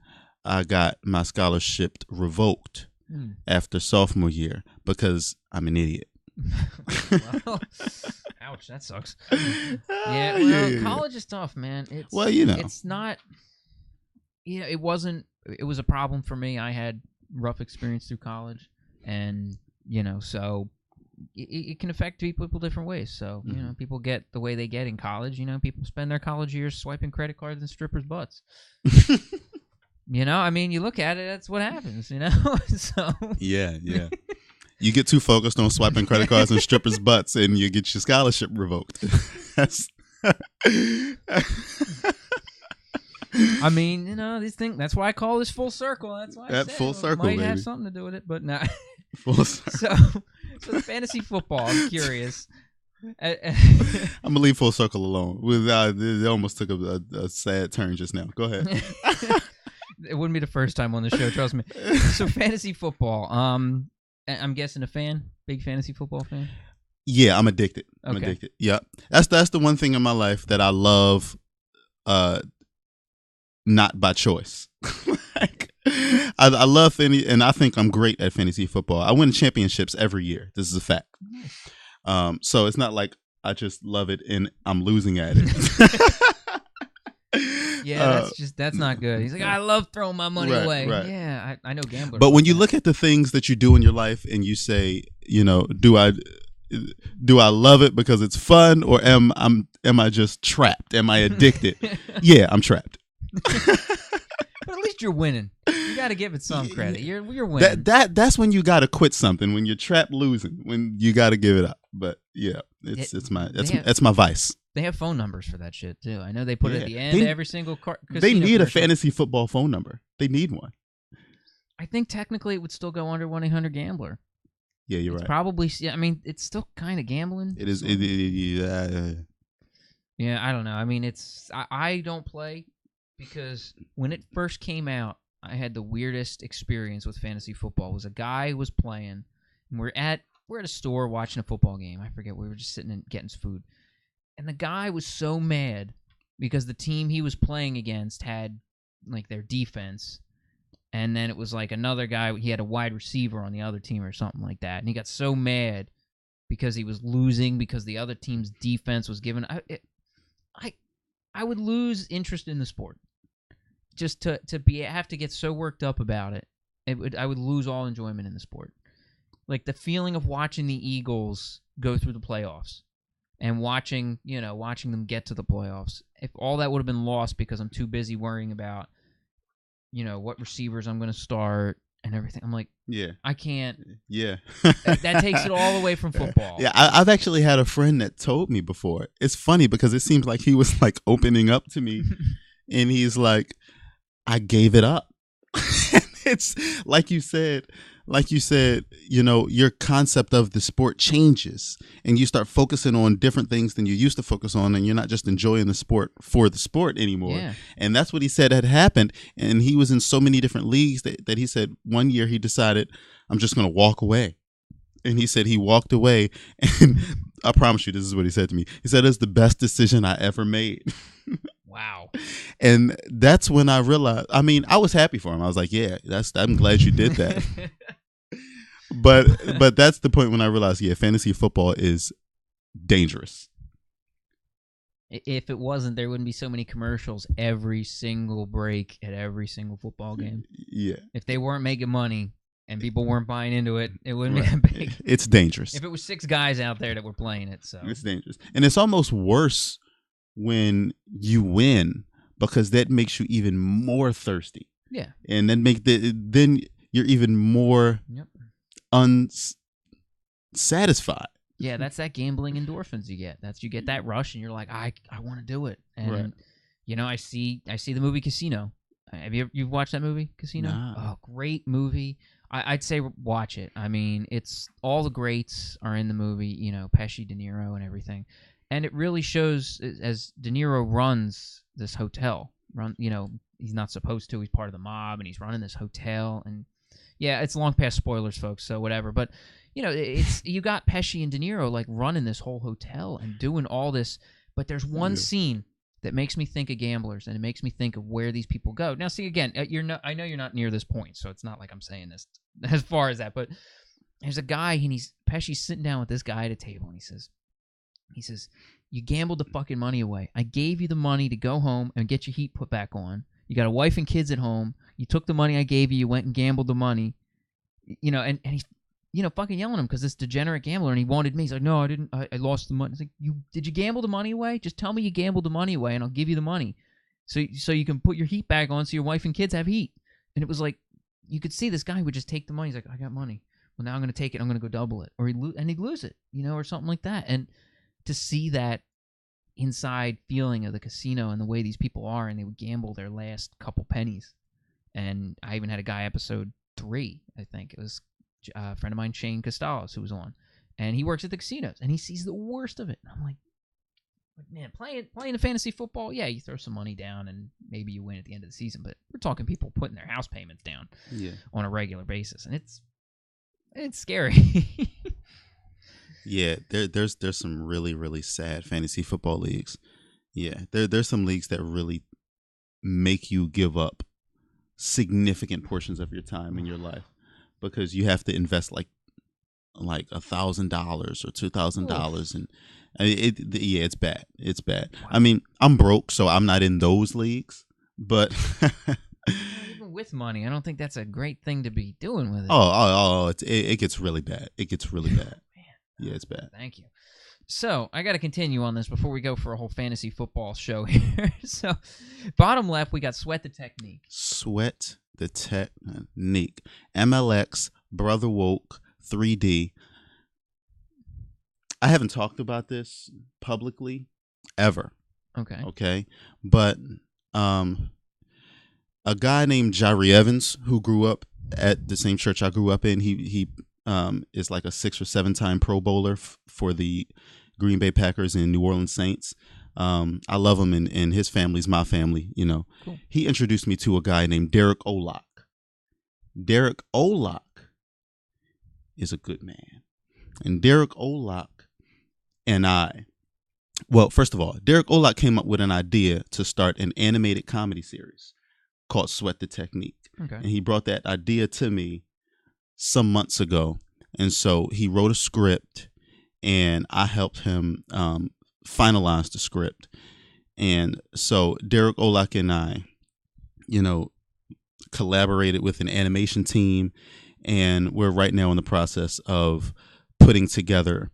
I got my scholarship revoked after sophomore year because I'm an idiot. Well, ouch, that sucks. Yeah, college is tough, man. It's not. It wasn't. It was a problem for me. I had rough experience through college, and so it can affect people different ways. So people get the way they get in college. People spend their college years swiping credit cards in strippers' butts. You look at it. That's what happens. So yeah. You get too focused on swiping credit cards and strippers' butts, and you get your scholarship revoked. These things. That's why I call this full circle. That's why I said full circle might baby. Have something to do with it, but no. Full circle. So the fantasy football. I'm curious. I'm gonna leave full circle alone. It almost took a sad turn just now. Go ahead. It wouldn't be the first time on the show. Trust me. So fantasy football. I'm guessing a fan, big fantasy football fan. Yeah, I'm addicted. I'm addicted. Yeah, that's the one thing in my life that I love. Not by choice. I love fantasy, and I think I'm great at fantasy football. I win championships every year. This is a fact. So it's not like I just love it and I'm losing at it. Yeah, that's not good. He's like, I love throwing my money away. Right. Yeah, I know gamblers. But when you look at the things that you do in your life and you say, do I love it because it's fun, or am I just trapped? Am I addicted? Yeah, I'm trapped. But at least you're winning. You got to give it some credit. You're winning. That's when you got to quit something. When you're trapped losing, when you got to give it up. But yeah, it's my vice. They have phone numbers for that shit too. I know they put it at the end of every single casino. They need a fantasy football phone number. They need one. I think technically it would still go under 1-800-GAMBLER. Yeah, you're right. Probably. I mean, it's still kind of gambling. It is. Yeah, I don't know. I don't play because when it first came out, I had the weirdest experience with fantasy football. It was a guy was playing, and we're at a store watching a football game. I forget. We were just sitting and getting food. And the guy was so mad because the team he was playing against had like their defense, and then it was like another guy. He had a wide receiver on the other team or something like that, and he got so mad because he was losing because the other team's defense was given. I would lose interest in the sport just to have to get so worked up about it. I would lose all enjoyment in the sport, like the feeling of watching the Eagles go through the playoffs. And watching them get to the playoffs. If all that would have been lost because I'm too busy worrying about, what receivers I'm going to start and everything. I'm like, yeah, I can't. Yeah. That takes it all away from football. Yeah, I've actually had a friend that told me before. It's funny because it seems like he was like opening up to me, and he's like, I gave it up. It's like you said, your concept of the sport changes and you start focusing on different things than you used to focus on, and you're not just enjoying the sport for the sport anymore. Yeah. And that's what he said had happened. And he was in so many different leagues that he said one year he decided, I'm just going to walk away. And he said he walked away, and I promise you, this is what he said to me. He said, it's the best decision I ever made. Wow. And that's when I realized, I mean, I was happy for him. I was like, yeah, I'm glad you did that. But that's the point when I realized, yeah, fantasy football is dangerous. If it wasn't, there wouldn't be so many commercials every single break at every single football game. Yeah. If they weren't making money and people weren't buying into it, it wouldn't be that big. It's dangerous. If it was 6 guys out there that were playing it, so it's dangerous. And it's almost worse when you win, because that makes you even more thirsty. Yeah. And then you're even more unsatisfied. Yeah, that's that gambling endorphins you get. You get that rush and you're like, I want to do it. And I see the movie Casino. Have you've watched that movie Casino? Nah. Oh, great movie. I'd say watch it. I mean, it's all the greats are in the movie, Pesci, De Niro, and everything. And it really shows as De Niro runs this hotel. He's not supposed to. He's part of the mob, and he's running this hotel. And yeah, it's long past spoilers, folks. So whatever. But it's you got Pesci and De Niro like running this whole hotel and doing all this. But there's one scene that makes me think of gamblers, and it makes me think of where these people go. Now, see again, I know you're not near this point, so it's not like I'm saying this as far as that. But there's a guy, and Pesci's sitting down with this guy at a table, and he says, you gambled the fucking money away. I gave you the money to go home and get your heat put back on. You got a wife and kids at home. You took the money I gave you. You went and gambled the money. And he's, fucking yelling at him because this degenerate gambler, and he wanted me. He's like, no, I didn't. I lost the money. It's like, did you gamble the money away? Just tell me you gambled the money away, and I'll give you the money. So you can put your heat back on so your wife and kids have heat. And it was like, you could see this guy would just take the money. He's like, I got money. Well, now I'm going to take it. I'm going to go double it. Or he'd lose it, or something like that. And to see that inside feeling of the casino and the way these people are, and they would gamble their last couple pennies. And I even had a guy, episode 3, I think. It was a friend of mine, Shane Costalos, who was on. And he works at the casinos, and he sees the worst of it. And I'm like, man, playing the fantasy football, yeah, you throw some money down, and maybe you win at the end of the season. But we're talking people putting their house payments down on a regular basis. And it's scary. Yeah, there's some really, really sad fantasy football leagues. Yeah, there's some leagues that really make you give up significant portions of your time in your life because you have to invest like $1,000 or $2,000, and it's bad. It's bad. Wow. I mean, I'm broke, so I'm not in those leagues, but. Even with money, I don't think that's a great thing to be doing with it. It gets really bad. It gets really bad. Yeah, it's bad. Thank you. So, I got to continue on this before we go for a whole fantasy football show here. So, bottom left, we got Sweat the Technique. Sweat the Technique. MLX, Brother Woke, 3D. I haven't talked about this publicly ever. Okay. But a guy named Jari Evans, who grew up at the same church I grew up in, he is like a 6 or 7 time Pro Bowler for the Green Bay Packers and New Orleans Saints. I love him, and his family's my family, Cool. He introduced me to a guy named Derek Olak. Derek Olak is a good man. And Derek Olak and first of all, Derek Olak came up with an idea to start an animated comedy series called Sweat the Technique. Okay. And he brought that idea to me some months ago, and so he wrote a script, and I helped him finalize the script. And so Derek Olak and I, collaborated with an animation team, and we're right now in the process of putting together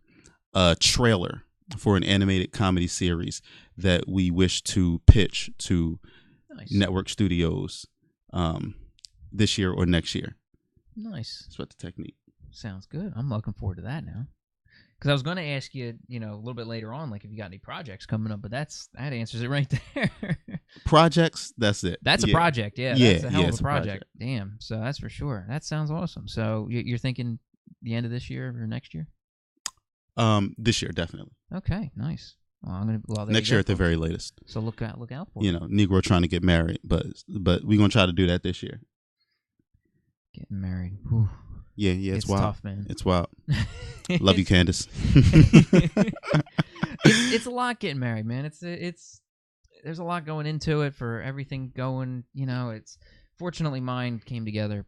a trailer for an animated comedy series that we wish to pitch to network studios this year or next year. Nice. Sweat the technique. Sounds good. I'm looking forward to that now. Because I was going to ask you, a little bit later on, like if you got any projects coming up, but that answers it right there. Projects, that's it. That's a project, yeah. Yeah, that's a hell of it's a project. Damn. So that's for sure. That sounds awesome. So you're thinking the end of this year or next year? This year, definitely. Okay, nice. Well, next year at the very latest. So look out for it. Negro trying to get married, but we're gonna try to do that this year. Getting married. Whew. Yeah, it's wild. Tough, man. It's wild. Love you, Candace. It's a lot getting married, man. It's there's a lot going into it for everything going. It's fortunately mine came together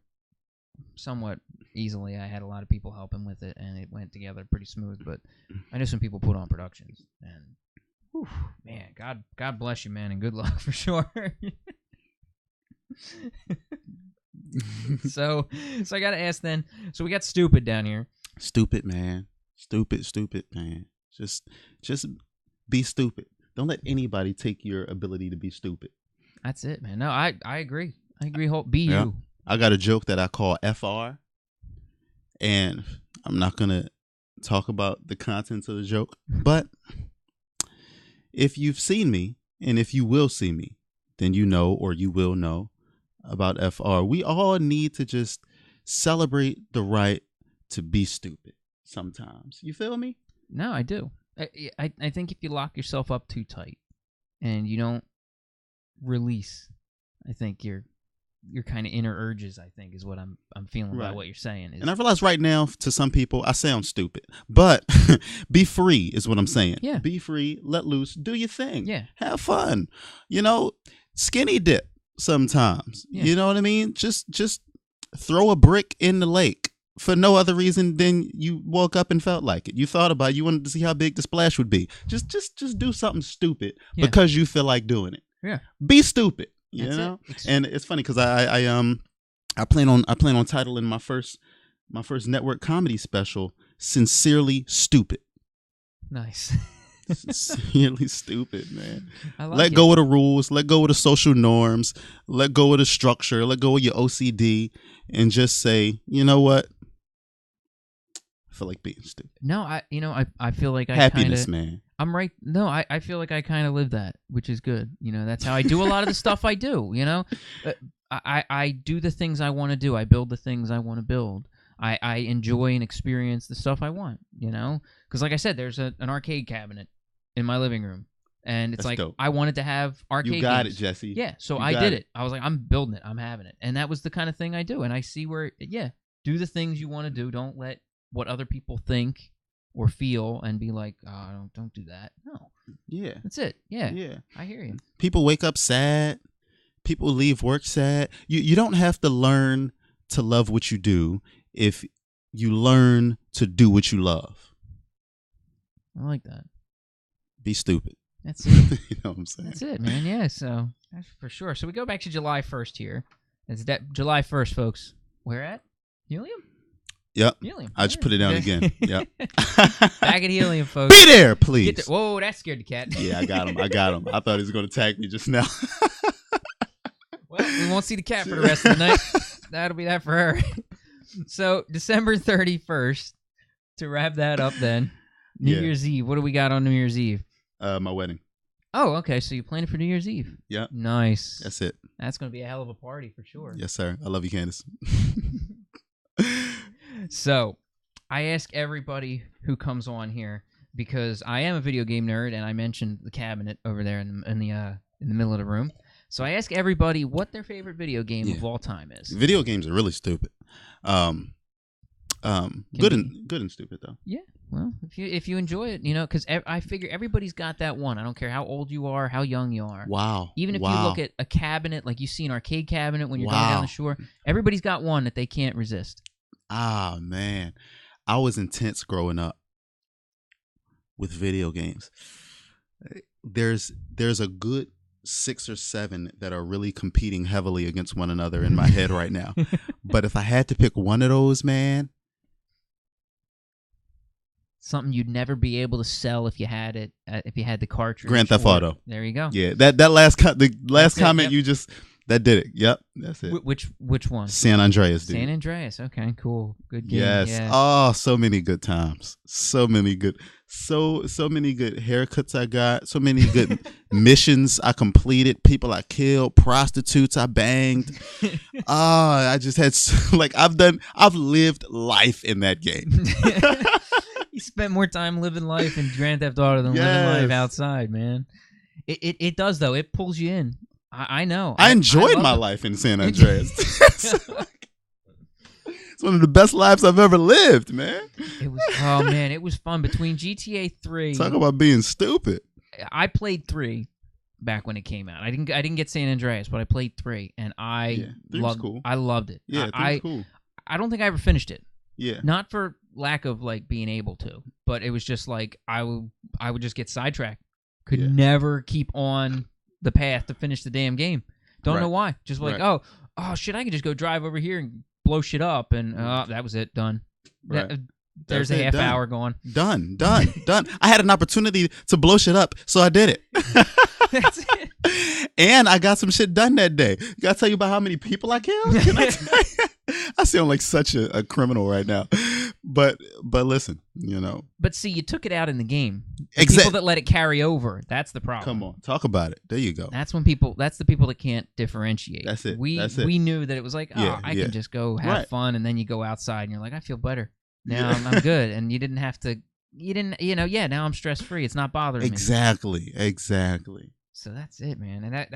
somewhat easily. I had a lot of people helping with it, and it went together pretty smooth. But I know some people put on productions, and whew, man, God bless you, man, and good luck for sure. So I gotta ask then. So we got stupid down here. Stupid, man. Stupid, man. Just be stupid. Don't let anybody take your ability to be stupid. That's it, man. No, I agree. Be you. I got a joke that I call FR, and I'm not gonna talk about the contents of the joke, but if you've seen me, and if you will see me, then you know, or you will know about FR. We all need to just celebrate the right to be stupid sometimes. You feel me? No, I do. I think if you lock yourself up too tight and you don't release, I think your kind of inner urges, I think, is what I'm feeling about what you're saying. And I realize right now, to some people, I sound stupid, but be free is what I'm saying. Yeah. Be free, let loose, do your thing. Yeah. Have fun. Skinny dip sometimes. Yeah. You know what I mean? Just throw a brick in the lake for no other reason than you woke up and felt like it. You thought about it. You wanted to see how big the splash would be. Just do something stupid because you feel like doing it. Yeah. Be stupid. You That's know? It. And it's funny because I plan on titling my first network comedy special "Sincerely Stupid." Nice. Sincerely stupid, man. Let go of the rules, let go of the social norms, let go of the structure, let go of your OCD, and just say, you know what? I feel like being stupid. No, I feel like happiness, man. I'm right. No, I feel like I kind of live that, which is good. That's how I do a lot of the stuff I do. I do the things I want to do. I build the things I want to build. I enjoy and experience the stuff I want. Because like I said, there's an arcade cabinet in my living room, and it's dope. I wanted to have arcade. You got games. it, Jesse. Yeah, so I did it. I was like, I'm building it. I'm having it, and that was the kind of thing I do. And I see where, do the things you want to do. Don't let what other people think or feel and be like, oh, don't do that. No. Yeah. That's it. Yeah. I hear you. People wake up sad. People leave work sad. You don't have to learn to love what you do if you learn to do what you love. I like that. Be stupid. That's it. You know what I'm saying? That's it, man. Yeah, so that's for sure. So we go back to July 1st here. It's July 1st, folks. Where at? Helium? Yep. Helium. I just put it down again. Yep. Back at Helium, folks. Be there, please. Whoa, that scared the cat. Yeah, I got him. I thought he was going to tag me just now. Well, we won't see the cat for the rest of the night. That'll be that for her. So, December 31st, to wrap that up then, New Year's Eve. What do we got on New Year's Eve? My wedding. Oh, okay. So you planning for New Year's Eve? Yeah. Nice. That's it. That's going to be a hell of a party for sure. Yes, sir. I love you, Candace. So, I ask everybody who comes on here, because I am a video game nerd, and I mentioned the cabinet over there in the middle of the room. So I ask everybody what their favorite video game of all time is. Video games are really stupid. Good and stupid though. Yeah. Well, if you enjoy it, because I figure everybody's got that one. I don't care how old you are, how young you are. Wow. Even if you look at a cabinet, like you see an arcade cabinet when you're going down the shore, everybody's got one that they can't resist. Ah, man. I was intense growing up with video games. There's a good 6 or 7 that are really competing heavily against one another in my head right now. But if I had to pick one of those, man. Something you'd never be able to sell if you had it, if you had the cartridge. Grand Theft Auto. There you go. Yeah, that last comment you just That did it. Yep, that's it. Which one? San Andreas, dude. San Andreas. Okay, cool. Good game. Yes. Yeah. Oh, so many good times. So many good haircuts I got. So many good missions I completed. People I killed. Prostitutes I banged. I just had I've lived life in that game. You spent more time living life in Grand Theft Auto than living life outside, man. It does though. It pulls you in. I know. I enjoyed my life in San Andreas. It's one of the best lives I've ever lived, man. It was fun. Between GTA 3, talk about being stupid. I played 3 back when it came out. I didn't get San Andreas, but I played 3, and I loved it. Yeah, cool. I don't think I ever finished it. Yeah, not for lack of being able to, but it was just I would just get sidetracked. Could never keep on the path to finish the damn game. Don't know why. Just oh shit, I can just go drive over here and blow shit up, and that was it. Done. Right. There's a half hour gone. Done. I had an opportunity to blow shit up, so I did it. That's it. And I got some shit done that day. Gotta tell you about how many people I killed? Can I tell you? I sound like such a criminal right now. But listen, But see, you took it out in the game. Exactly. People that let it carry over, that's the problem. Come on, talk about it. There you go. That's the people that can't differentiate. That's it. We knew that it was I can just go have fun, and then you go outside and you're like, I feel better. Now I'm good. And you didn't have to, now I'm stress free. It's not bothering me. Exactly. So that's it, man. And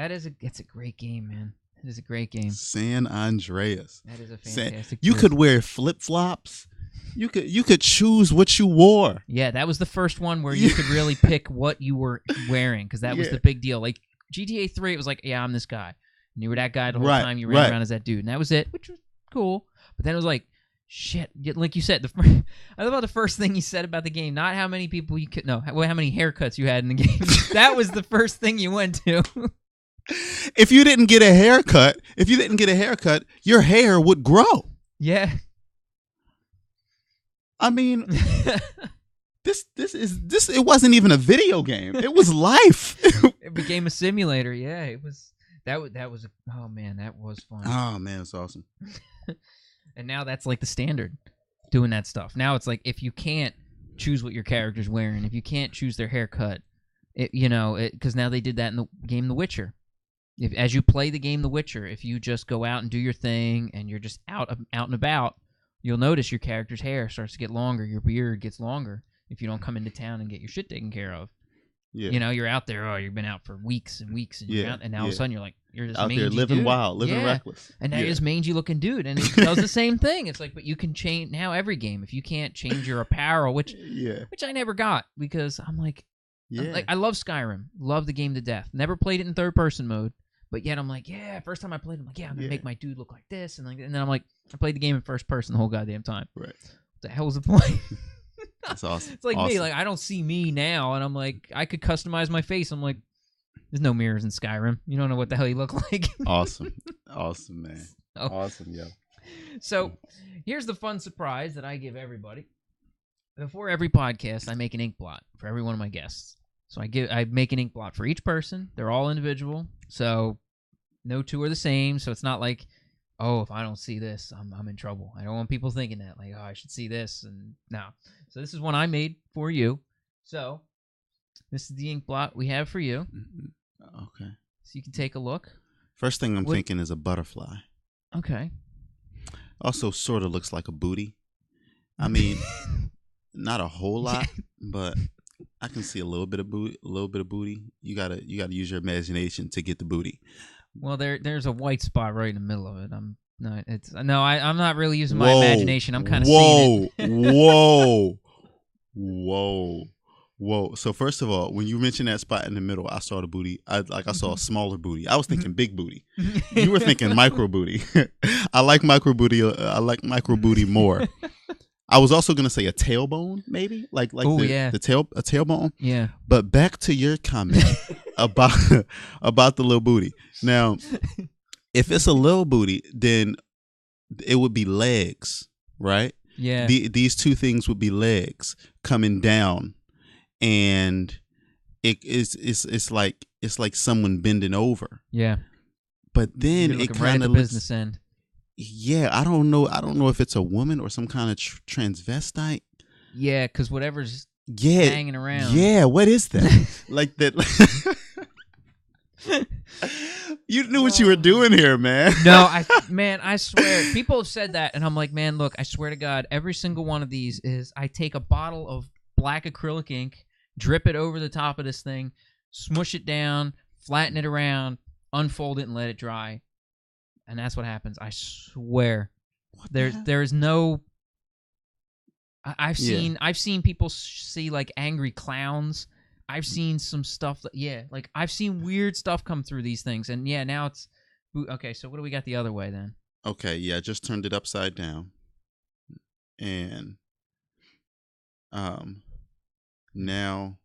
it's a great game, man. It is a great game. San Andreas. That is a fantastic. You could wear flip flops. You could choose what you wore. Yeah, that was the first one where you could really pick what you were wearing, because that was the big deal. Like GTA 3, it was I'm this guy. And you were that guy the whole time. You ran around as that dude, and that was it, which was cool. But then it was shit. Like you said, I love about the first thing you said about the game. Not how many people you could, no, how many haircuts you had in the game. That was the first thing you went to. If you didn't get a haircut, your hair would grow. Yeah. I mean, this it wasn't even a video game. It was life. It became a simulator. Yeah, it was. That was. Oh man, that was fun. Oh man, it's awesome. And now that's the standard, doing that stuff. Now it's if you can't choose what your character's wearing, if you can't choose their haircut, because now they did that in the game The Witcher. As you play the game The Witcher, if you just go out and do your thing and you're just out and about, you'll notice your character's hair starts to get longer, your beard gets longer if you don't come into town and get your shit taken care of. Yeah. You're out there, you've been out for weeks and weeks, and you're out, and now all of a sudden you're this out mangy there living dude. Wild, living reckless. And now you're this mangy looking dude, and it does the same thing. It's but you can change now every game. If you can't change your apparel, which I never got, because I'm I love Skyrim, love the game to death. Never played it in third person mode. But yet I'm first time I played, I'm I'm gonna make my dude look like this, and then I'm I played the game in first person the whole goddamn time. Right. What the hell was the point? That's awesome. It's me, I don't see me now, and I'm I could customize my face. I'm there's no mirrors in Skyrim. You don't know what the hell you look like. Awesome, man. Awesome, yo. So here's the fun surprise that I give everybody. Before every podcast, I make an ink blot for every one of my guests. So I make an ink blot for each person. They're all individual, so no two are the same. So it's not if I don't see this, I'm in trouble. I don't want people thinking that I should see this, and no. So this is one I made for you. So this is the ink blot we have for you. Okay. So you can take a look. First thing I'm thinking is a butterfly. Okay. Also, sort of looks like a booty. I mean, not a whole lot, but I can see a little bit of booty. You gotta use your imagination to get the booty. Well, there's a white spot right in the middle of it. I'm not really using my imagination. I'm kind of seeing it. Whoa. So first of all, when you mentioned that spot in the middle, I saw the booty. I saw a smaller booty. I was thinking big booty. You were thinking micro booty. I like micro booty. I like micro booty more. I was also gonna say a tailbone, maybe a tailbone. Yeah. But back to your comment about the little booty. Now, if it's a little booty, then it would be legs, right? Yeah. These two things would be legs coming down, and it's like someone bending over. Yeah. But then it kind of business end. Yeah, I don't know. I don't know if it's a woman or some kind of transvestite. Yeah, because whatever's hanging around. Yeah, what is that? Like that. You knew what you were doing here, man. No, I swear. People have said that, and I'm like, man, look, I swear to God, every single one of these is I take a bottle of black acrylic ink, drip it over the top of this thing, smush it down, flatten it around, unfold it, and let it dry. And that's what happens. I swear. There is no... I've seen people see like angry clowns. I've seen some stuff like I've seen weird stuff come through these things, and now it's okay. So what do we got the other way then? Okay, I just turned it upside down, and now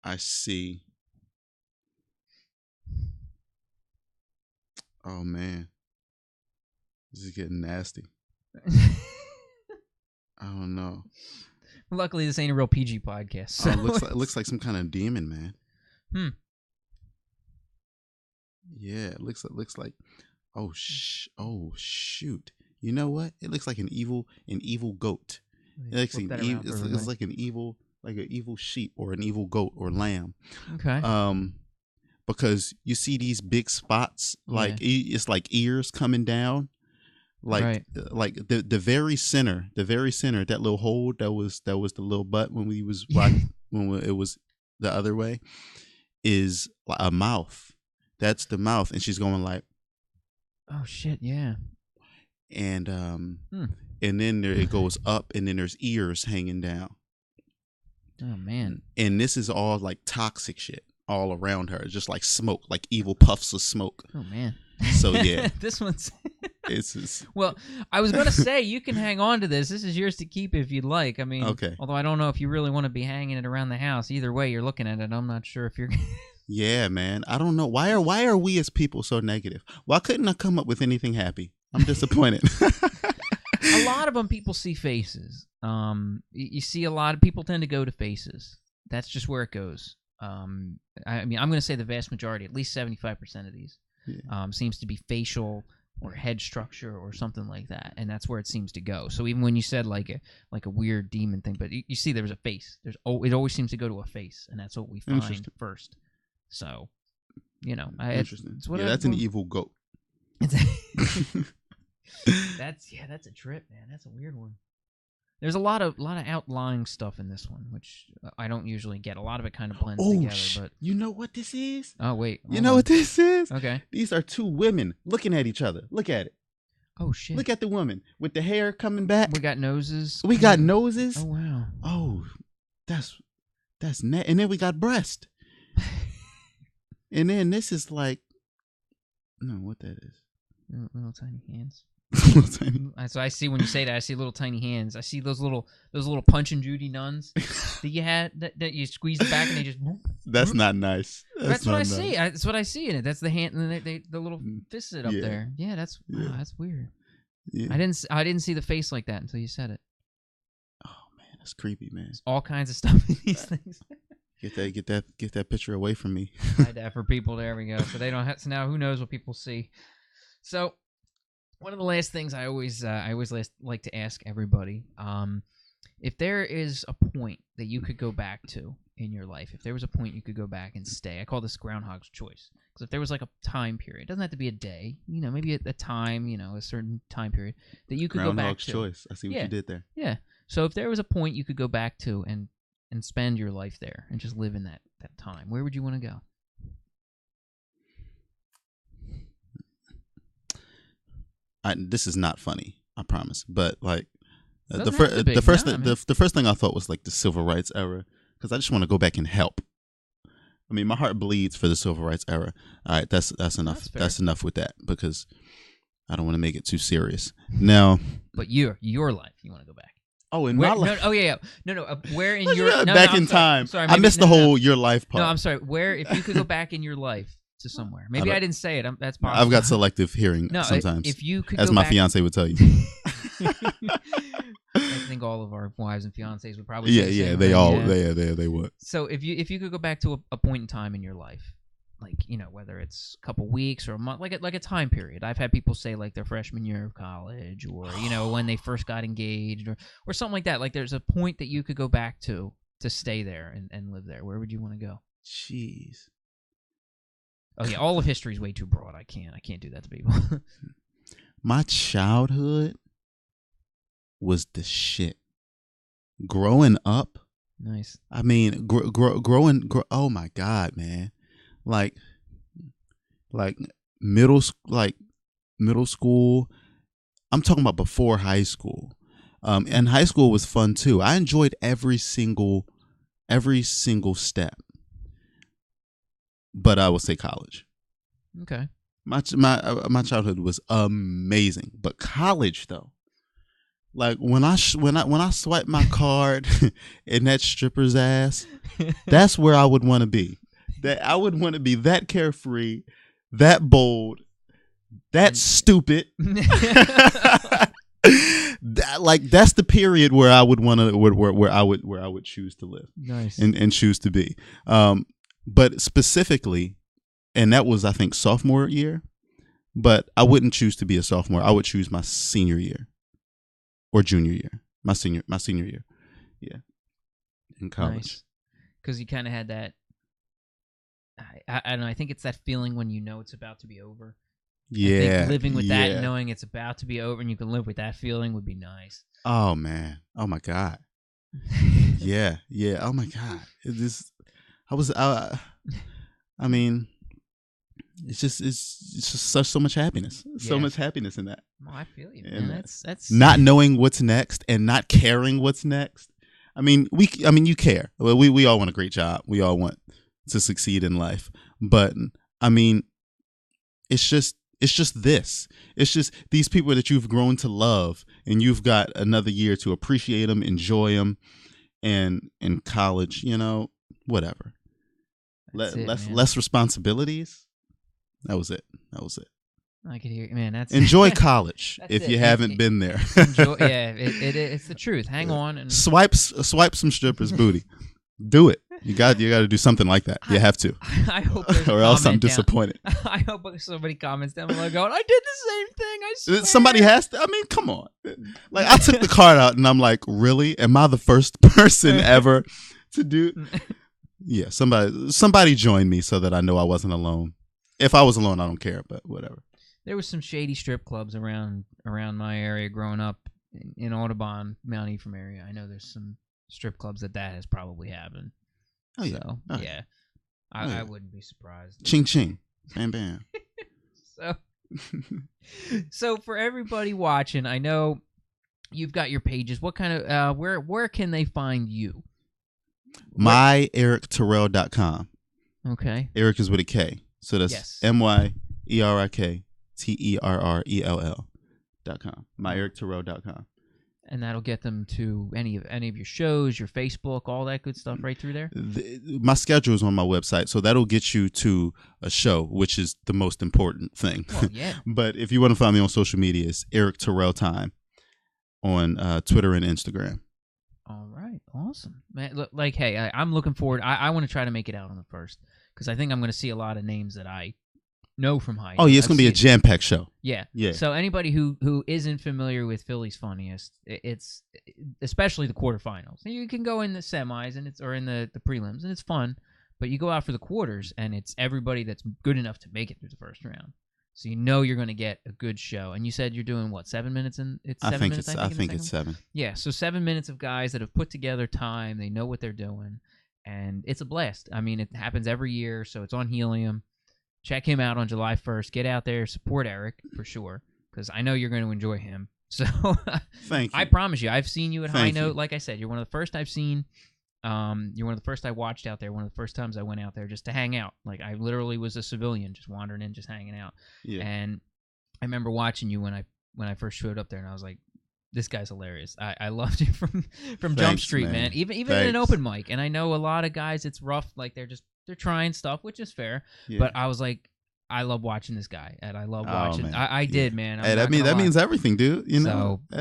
I see. Oh man, this is getting nasty. I don't know. Luckily, this ain't a real PG podcast. So it looks like some kind of demon, man. Yeah, it looks like. Oh shoot! You know what? It looks like an evil goat. It looks like an evil sheep or an evil goat or lamb. Okay. Because you see these big spots, like it's like ears coming down. Like the very center, that little hole that was the little butt when we was watching, it was the other way, is a mouth. That's the mouth, and she's going like, oh shit, yeah. And and then it goes up, and then there's ears hanging down. Oh man. And this is all like toxic shit all around her, just like smoke, like evil puffs of smoke. Oh man. So yeah, this one's. It's well, I was gonna say you can hang on to this. This is yours to keep if you'd like. I mean, okay. Although I don't know if you really want to be hanging it around the house. Either way, you're looking at it. I'm not sure if you're. Yeah, man. I don't know why are we as people so negative? Why couldn't I come up with anything happy? I'm disappointed. A lot of them, people see faces. You see a lot of people tend to go to faces. That's just where it goes. I mean, I'm going to say the vast majority, at least 75% of these, seems to be facial or head structure or something like that, and that's where it seems to go. So even when you said like a weird demon thing, but you see there was a face. It always seems to go to a face, and that's what we find first. So, interesting. It's that's an evil goat. That's a trip, man. That's a weird one. There's a lot of outlying stuff in this one, which I don't usually get. A lot of it kind of blends together. But you know what this is? Oh wait, you know what this is? Okay, these are two women looking at each other. Look at it. Oh shit! Look at the woman with the hair coming back. We got noses. Oh wow. Oh, that's and then we got breast. And then this is like, no, what that is? Little tiny hands. So I see when you say that, I see little tiny hands. I see those little Punch and Judy nuns that you had that you squeeze the back and they just. That's not nice. That's what I see. That's what I see in it. That's the hand and the little fist up there. Yeah, that's weird. Yeah. I didn't see the face like that until you said it. Oh man, that's creepy, man. There's all kinds of stuff in these things. Get that picture away from me. Hide that for people. There we go. So they don't have to now. Who knows what people see? So. One of the last things I always like to ask everybody, if there is a point that you could go back to in your life, if there was a point you could go back and stay, I call this Groundhog's Choice. Because if there was like a time period, it doesn't have to be a day, maybe a time, a certain time period that you could go back to. Groundhog's Choice. I see what you did there. Yeah. So if there was a point you could go back to and spend your life there and just live in that time, where would you want to go? This is not funny, I promise. But like the first thing I thought was like the civil rights era, because I just want to go back and help. I mean, my heart bleeds for the civil rights era. All right, that's enough. That's enough with that, because I don't want to make it too serious. Now, but your life, you want to go back. Oh, in my life. No, yeah. No. Where in your back in time? Sorry, I missed the whole your life part. No, I'm sorry. Where, if you could go back in your life to somewhere? Maybe I didn't say it. That's possible. I've got selective hearing sometimes. If you could, as my fiance would tell you. I think all of our wives and fiancés would probably. They would. So if you could go back to a point in time in your life, like, whether it's a couple weeks or a month, like a time period. I've had people say like their freshman year of college, or when they first got engaged, or something like that. Like there's a point that you could go back to stay there and live there. Where would you want to go? Jeez. Oh yeah, all of history is way too broad. I can't do that to people. My childhood was the shit. Growing up. Nice. I mean, oh my God, man. Like middle school. I'm talking about before high school. And high school was fun too. I enjoyed every single step. But I will say college. Okay. My childhood was amazing, but college though, like when I swipe my card in that stripper's ass, that's where I would want to be. That I would want to be that carefree, that bold, that stupid. That's the period where I would want to where I would choose to live. Nice. And choose to be. But specifically, and that was, I think, sophomore year, but I wouldn't choose to be a sophomore. I would choose my senior year or junior year, my senior year. Yeah. In college. Because you kind of had that, I don't know, I think it's that feeling when it's about to be over. Yeah. I think living with that, knowing it's about to be over and you can live with that feeling would be nice. Oh, man. Oh, my God. Yeah. Oh, my God. I mean, it's just so much happiness. So much happiness in that. Well, I feel you, man. That's not knowing what's next and not caring what's next. I mean, you care. Well, we all want a great job. We all want to succeed in life. But I mean, it's just this. It's just these people that you've grown to love, and you've got another year to appreciate them, enjoy them, and in college, whatever. Less responsibilities. That was it. I could hear, man. That's enjoy college if you haven't been there. It's the truth. Hang on and swipe some strippers' booty. Do it. You got to do something like that. You have to. I hope, or else I'm disappointed. I hope somebody comments down below going, "I did the same thing. I swear." Somebody has to. I mean, come on. Like I took the card out and I'm like, really? Am I the first person ever to do? Yeah, somebody joined me so that I know I wasn't alone. If I was alone, I don't care, but whatever. There was some shady strip clubs around my area growing up in Audubon, Mount Ephraim area. I know there's some strip clubs that has probably happened. Oh yeah, so, yeah. I wouldn't be surprised. Ching ching, bam bam. So for everybody watching, I know you've got your pages. What kind of where can they find you? MyErikTerrell.com. Okay. Erik is with a K. So that's MyErikTerrell.com. MyErikTerrell.com. And that'll get them to any of your shows, your Facebook, all that good stuff right through there? My schedule is on my website, so that'll get you to a show, which is the most important thing. Well, yeah. But if you want to find me on social media, it's Erik Terrell Time on Twitter and Instagram. All right. Awesome. Man, look, like, hey, I'm looking forward. I want to try to make it out on the 1st because I think I'm going to see a lot of names that I know from high. Oh, yeah, it's going to be a jam-packed show. Yeah. So anybody who isn't familiar with Philly's Funniest, it's especially the quarterfinals. You can go in the semis or in the prelims, and it's fun, but you go out for the quarters, and it's everybody that's good enough to make it through the first round. So you're going to get a good show. And you said you're doing, what, 7 minutes? It's 7 minutes, I think it's 7. Yeah, so 7 minutes of guys that have put together time. They know what they're doing, and it's a blast. I mean, it happens every year, so it's on Helium. Check him out on July 1st. Get out there. Support Erik, for sure, because I know you're going to enjoy him. So thank you. I promise you, I've seen you at High Note. Like I said, you're one of the first I've seen. You're one of the first I watched out there. One of the first times I went out there just to hang out. Like I literally was a civilian, just wandering in, just hanging out. Yeah. And I remember watching you when I first showed up there, and I was like, "This guy's hilarious." I loved you from Jump Street, man. Even in an open mic. And I know a lot of guys, it's rough. Like they're trying stuff, which is fair. Yeah. But I was like, I love watching this guy, and I love watching. I did, man. Hey, that means everything, dude. You know, so,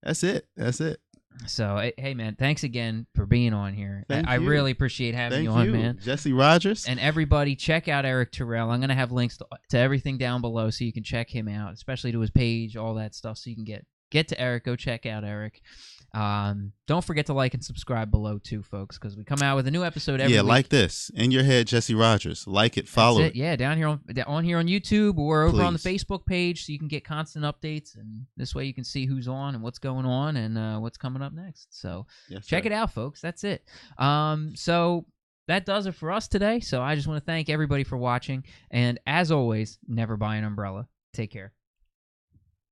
that's it. That's it. So, hey, man, thanks again for being on here. I really appreciate having you on, man. Jesse Rogers. And everybody, check out Erik Terrell. I'm going to have links to everything down below so you can check him out, especially to his page, all that stuff, so you can get to Erik. Go check out Erik. Don't forget to like and subscribe below, too, folks, because we come out with a new episode every week. Yeah, like this. In your head, Jesse Rogers. Like it, follow it. Yeah, down here on YouTube or over on the Facebook page so you can get constant updates, and this way you can see who's on and what's going on and what's coming up next. So check it out, folks. That's it. So that does it for us today. So I just want to thank everybody for watching, and as always, never buy an umbrella. Take care.